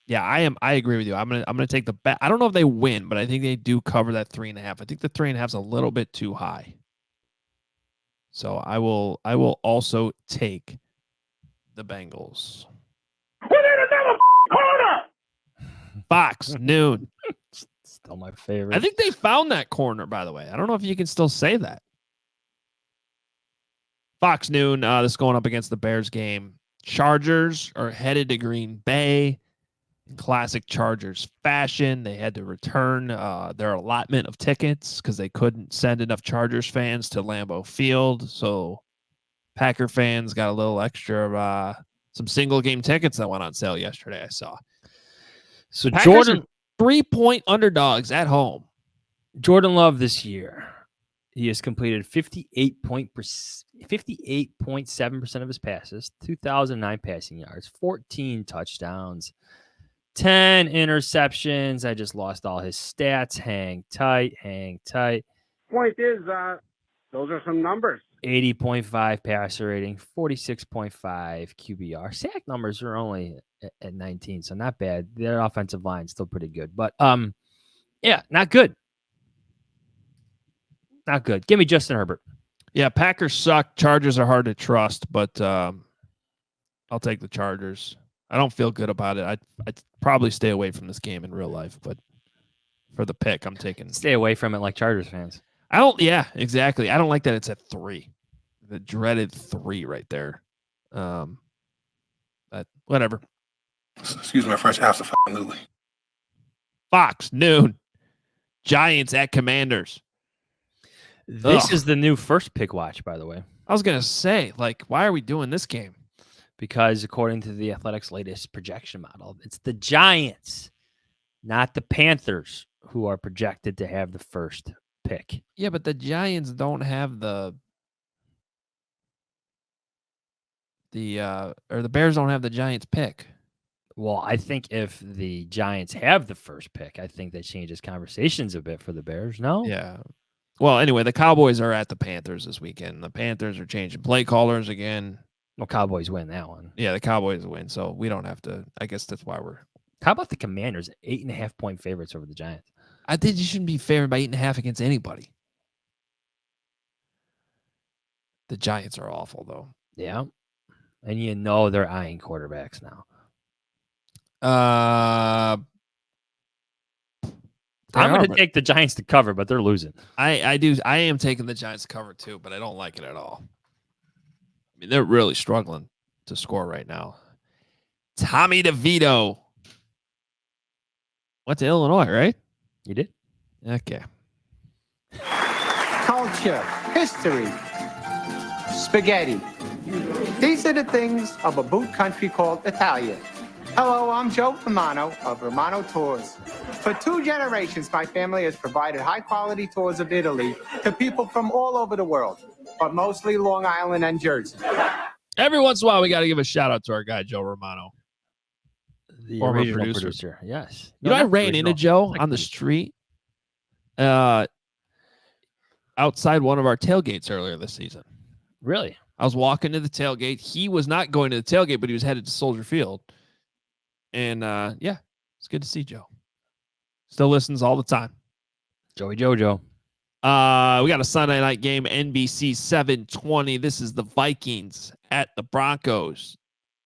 Yeah, I agree with you. I'm gonna take the bet. I don't know if they win, but I think they do cover that 3.5. I think the 3.5 is a little bit too high. So I will also take the Bengals. Fox noon. Still my favorite. I think they found that corner, by the way. I don't know if you can still say that. Fox noon. This is going up against the Bears game. Chargers are headed to Green Bay. In classic Chargers fashion, they had to return their allotment of tickets because they couldn't send enough Chargers fans to Lambeau Field. So Packer fans got a little extra, some single game tickets that went on sale yesterday, I saw. So Packers Jordan, 3-point underdogs at home. Jordan Love this year, he has completed 58.7% of his passes, 2,009 passing yards, 14 touchdowns, 10 interceptions. I just lost all his stats. Hang tight. Point is, those are some numbers. 80.5 passer rating, 46.5 QBR. Sack numbers are only at 19, so not bad. Their offensive line is still pretty good. But, yeah, not good. Not good. Give me Justin Herbert. Yeah, Packers suck. Chargers are hard to trust, but I'll take the Chargers. I don't feel good about it. I'd probably stay away from this game in real life, but for the pick, I'm taking. Stay away from it like Chargers fans. Yeah, exactly. I don't like that it's at 3. The dreaded 3 right there. But whatever. Excuse my French, absolutely. Fox, noon. Giants at Commanders. This is the new first pick watch, by the way. I was going to say, why are we doing this game? Because according to the Athletics' latest projection model, it's the Giants, not the Panthers, who are projected to have the first pick. Yeah, but the Giants don't have the Bears don't have the Giants pick. Well, I think if the Giants have the first pick, I think that changes conversations a bit for the Bears. No? Yeah. Well, anyway, the Cowboys are at the Panthers this weekend. The Panthers are changing play callers again. Well, Cowboys win that one. Yeah, the Cowboys win, so we don't have to. I guess that's why we're. How about the Commanders? 8.5-point favorites over the Giants. I think you shouldn't be favored by 8.5 against anybody. The Giants are awful, though. Yeah. And you know they're eyeing quarterbacks now. I'm I'm going to take the Giants to cover, but they're losing. I do. I am taking the Giants to cover too, but I don't like it at all. I mean, they're really struggling to score right now. Tommy DeVito. Went to Illinois, right? You did? Okay. Culture, history, spaghetti. These are the things of a boot country called Italia. Hello, I'm Joe Romano of Romano Tours. For 2 generations, my family has provided high-quality tours of Italy to people from all over the world, but mostly Long Island and Jersey. Every once in a while, we got to give a shout out to our guy, Joe Romano. The Former original producer. producer. Yes. You know, I ran into Joe on the street outside one of our tailgates earlier this season. Really? I was walking to the tailgate. He was not going to the tailgate, but he was headed to Soldier Field. And, yeah, it's good to see Joe. Still listens all the time. Joey Jojo. We got a Sunday night game, NBC 720. This is the Vikings at the Broncos.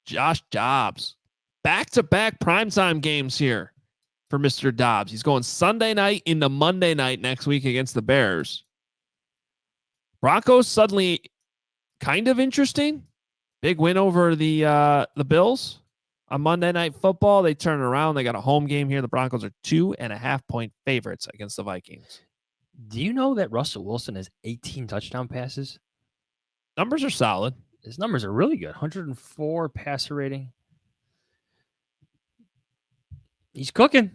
Josh Dobbs. Back-to-back primetime games here for Mr. Dobbs. He's going Sunday night into Monday night next week against the Bears. Broncos suddenly kind of interesting. Big win over the Bills on Monday Night Football. They turn it around. They got a home game here. The Broncos are 2.5-point favorites against the Vikings. Do you know that Russell Wilson has 18 touchdown passes? Numbers are solid. His numbers are really good. 104 passer rating. He's cooking.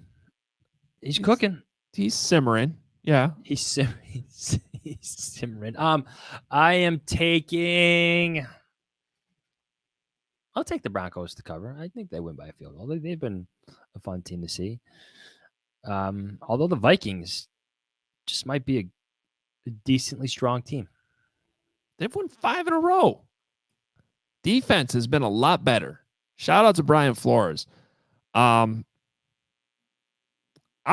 He's cooking. He's simmering. Yeah. He's simmering. I am taking. I'll take the Broncos to cover. I think they win by a field goal. They've been a fun team to see. Although the Vikings just might be a decently strong team. They've won 5 in a row. Defense has been a lot better. Shout out to Brian Flores. I'm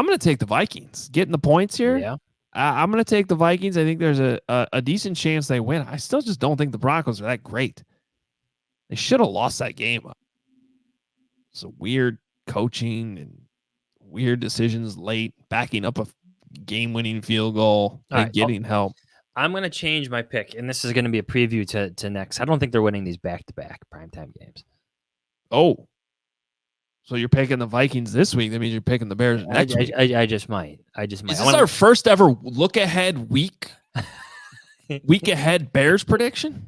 going to take the Vikings. Getting the points here. Yeah. I'm going to take the Vikings. I think there's a decent chance they win. I still just don't think the Broncos are that great. They should have lost that game. It's a weird coaching and weird decisions late, backing up a game-winning field goal and getting help. I'm going to change my pick, and this is going to be a preview to next. I don't think they're winning these back-to-back primetime games. Oh. So you're picking the Vikings this week. That means you're picking the Bears next week. I just might. Is this our first ever look-ahead week ahead Bears prediction?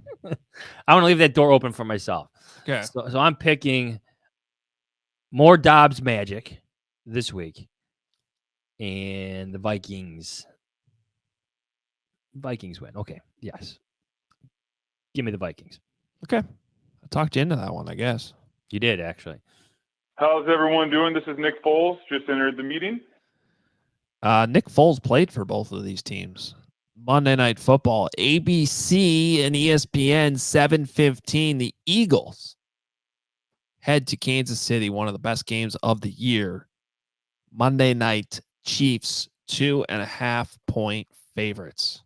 I want to leave that door open for myself. Okay. So I'm picking more Dobbs magic this week, and the Vikings win. Okay. Yes. Give me the Vikings. Okay. I talked you into that one, I guess. You did, actually. How's everyone doing? This is Nick Foles. Just entered the meeting. Nick Foles played for both of these teams. Monday Night Football, ABC and ESPN, 7:15. The Eagles head to Kansas City, one of the best games of the year. Monday night, Chiefs, 2.5-point favorites.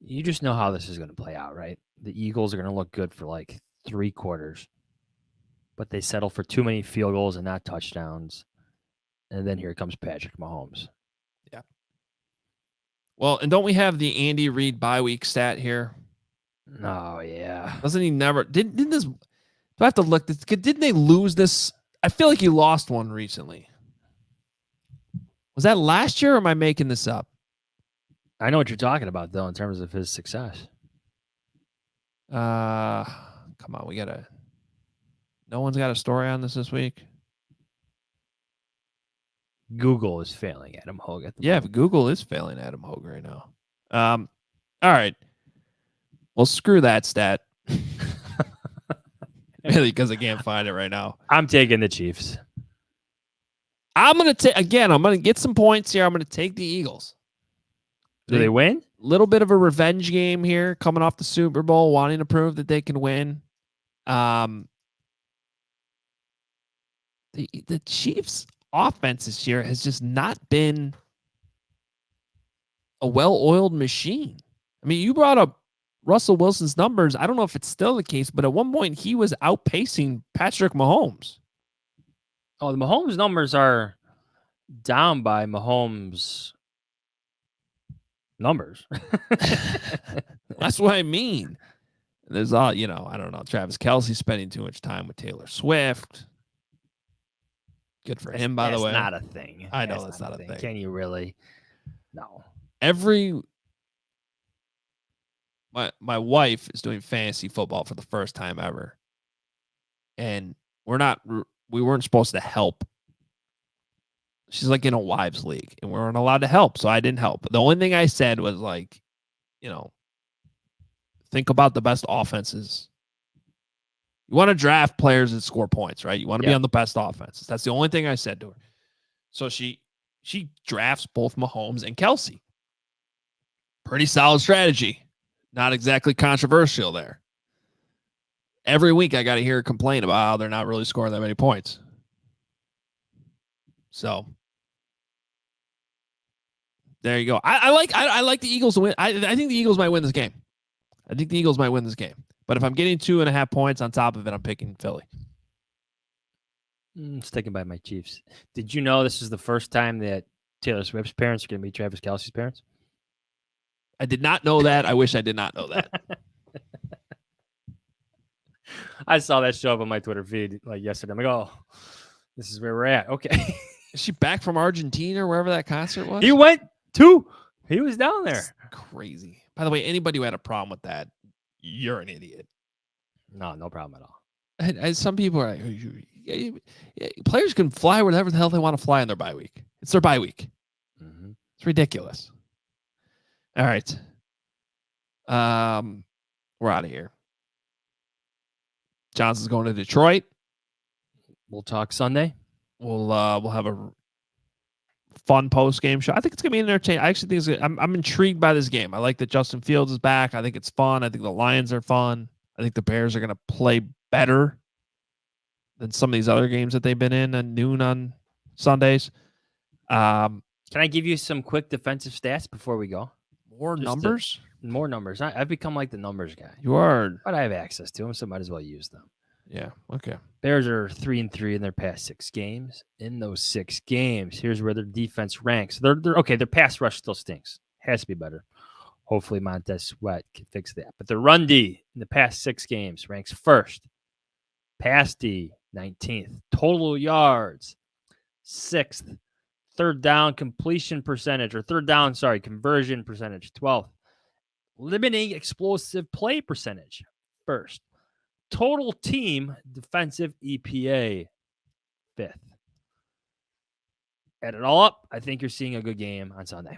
You just know how this is going to play out, right? The Eagles are going to look good for like 3 quarters, but they settle for too many field goals and not touchdowns. And then here comes Patrick Mahomes. Yeah. Well, and don't we have the Andy Reid bye week stat here? Oh, yeah. Doesn't he never? Didn't this? Do I have to look? Didn't they lose this? I feel like he lost one recently. Was that last year, or am I making this up? I know what you're talking about, though, in terms of his success. Come on, no one's got a story on this week. Google is failing Adam Hoge at the Yeah, moment. Google is failing Adam Hoge right now. All right. Well, screw that stat. Really, because I can't find it right now. I'm taking the Chiefs. I'm going to get some points here. I'm going to take the Eagles. Do they win? Little bit of a revenge game here, coming off the Super Bowl, wanting to prove that they can win. The Chiefs' offense this year has just not been a well-oiled machine. I mean, you brought up Russell Wilson's numbers. I don't know if it's still the case, but at one point he was outpacing Patrick Mahomes. Oh, the Mahomes numbers are down by Mahomes' numbers. That's what I mean. There's all, I don't know. Travis Kelce spending too much time with Taylor Swift. Good for him, by the way. That's not a thing. I know that's not a thing. Can you really? No. My wife is doing fantasy football for the first time ever. And we weren't supposed to help. She's like in a wives league and we weren't allowed to help. So I didn't help. The only thing I said was like, think about the best offenses. You want to draft players that score points, right? You want to be on the best offenses. That's the only thing I said to her. So she drafts both Mahomes and Kelce. Pretty solid strategy. Not exactly controversial there. Every week I got to hear her complain about how they're not really scoring that many points. So There you go. I like the Eagles to win. I think the Eagles might win this game. But if I'm getting 2.5 points on top of it, I'm picking Philly. Sticking by my Chiefs. Did you know this is the first time that Taylor Swift's parents are going to be Travis Kelce's parents? I did not know that. I wish I did not know that. I saw that show up on my Twitter feed like yesterday. I'm like, oh, this is where we're at. Okay. Is she back from Argentina or wherever that concert was? He was down there. That's crazy. By the way, anybody who had a problem with that, you're an idiot. No problem at all. And some people are like, players can fly wherever the hell they want to fly in their bye week. It's their bye week. Mm-hmm. It's ridiculous. All right. We're out of here. Johnson's going to Detroit. We'll talk Sunday. We'll have a fun post-game show. I think it's going to be entertaining. I actually think I'm intrigued by this game. I like that Justin Fields is back. I think it's fun. I think the Lions are fun. I think the Bears are going to play better than some of these other games that they've been in at noon on Sundays. Can I give you some quick defensive stats before we go? More numbers? More numbers. I've become like the numbers guy. You are. But I have access to them, so might as well use them. Yeah, okay. Bears are 3-3 in their past 6 games. In those 6 games, here's where their defense ranks. They're okay. Their pass rush still stinks. Has to be better. Hopefully Montez Sweat can fix that. But their run D in the past 6 games ranks first. Pass D, 19th. Total yards, 6th. Third down conversion percentage, 12th. Limiting explosive play percentage, 1st. Total team defensive EPA, 5th. Add it all up, I think you're seeing a good game on Sunday.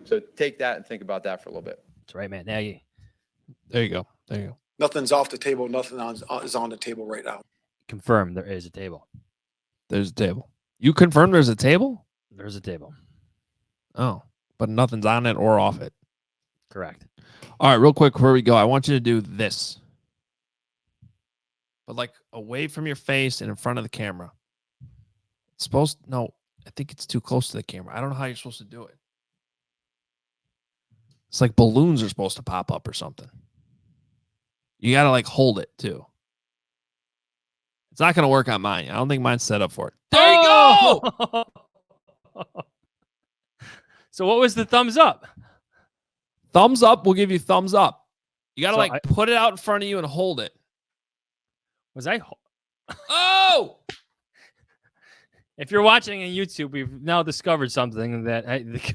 So take that and think about that for a little bit. That's right, Matt Nagy. There you go. Nothing's off the table. Nothing is on the table right now. Confirm there is a table. There's a table. You confirm there's a table? There's a table. Oh, but nothing's on it or off it. Correct. All right, real quick before we go, I want you to do this. But like away from your face and in front of the camera. No, I think it's too close to the camera. I don't know how you're supposed to do it. It's like balloons are supposed to pop up or something. You got to like hold it too. It's not going to work on mine. I don't think mine's set up for it. There you go. So what was the thumbs up? Thumbs up will give you thumbs up. You got to So put it out in front of you and hold it. Was I? Oh! If you're watching on YouTube, we've now discovered something that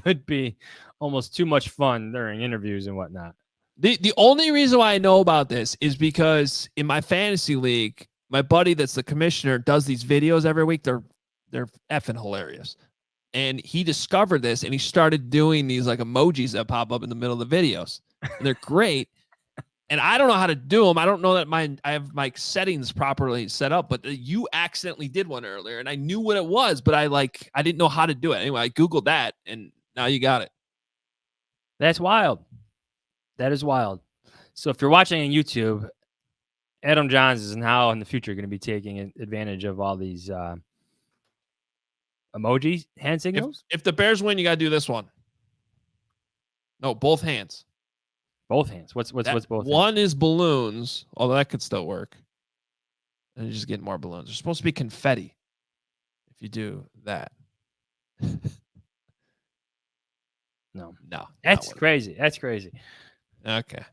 could be almost too much fun during interviews and whatnot. The only reason why I know about this is because in my fantasy league, my buddy that's the commissioner does these videos every week. They're effing hilarious. And he discovered this and he started doing these like emojis that pop up in the middle of the videos. And they're great. And I don't know how to do them. I don't know that I have my settings properly set up, but you accidentally did one earlier and I knew what it was, but I didn't know how to do it. Anyway, I Googled that and now you got it. That's wild. That is wild. So if you're watching on YouTube, Adam Johns is now in the future going to be taking advantage of all these emojis, hand signals. If the Bears win, you got to do this one. No, both hands. Both hands. What's both? One hands? is balloons, although that could still work. And you just get more balloons. There's supposed to be confetti if you do that. No. That's crazy. That's crazy. Okay.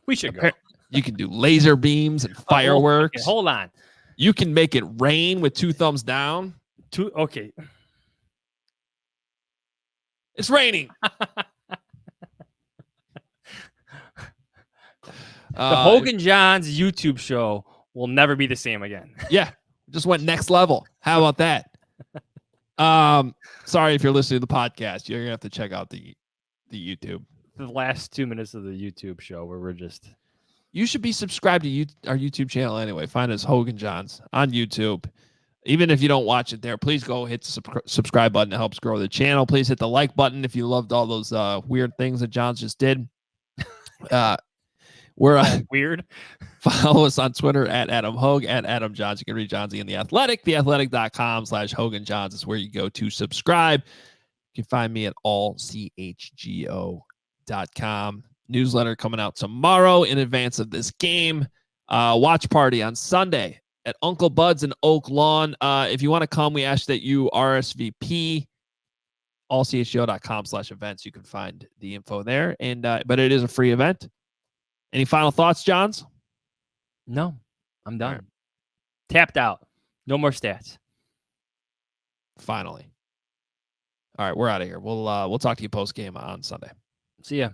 We should go. You can do laser beams and fireworks. Hold on. You can make it rain with 2 thumbs down. Okay. It's raining. The Hoge Jahns YouTube show will never be the same again. Yeah. Just went next level. How about that? Sorry if you're listening to the podcast. You're gonna have to check out the YouTube. The last 2 minutes of the YouTube show where we're just. You should be subscribed to our YouTube channel anyway. Find us Hoge Jahns on YouTube. Even if you don't watch it there, please go hit the subscribe button. It helps grow the channel. Please hit the like button if you loved all those weird things that Johns just did. We're Weird. follow us on Twitter at Adam Hoge, at Adam Johns. You can read Johnsy in The Athletic. theathletic.com/Hogan Johns is where you go to subscribe. You can find me at allchgo.com. Newsletter coming out tomorrow in advance of this game. Watch party on Sunday at Uncle Bud's in Oak Lawn. If you want to come, we ask that you RSVP. allchgo.com/events. You can find the info there. And but it is a free event. Any final thoughts, Johns? No, I'm done. Right. Tapped out. No more stats. Finally. All right, we're out of here. We'll talk to you post game on Sunday. See ya.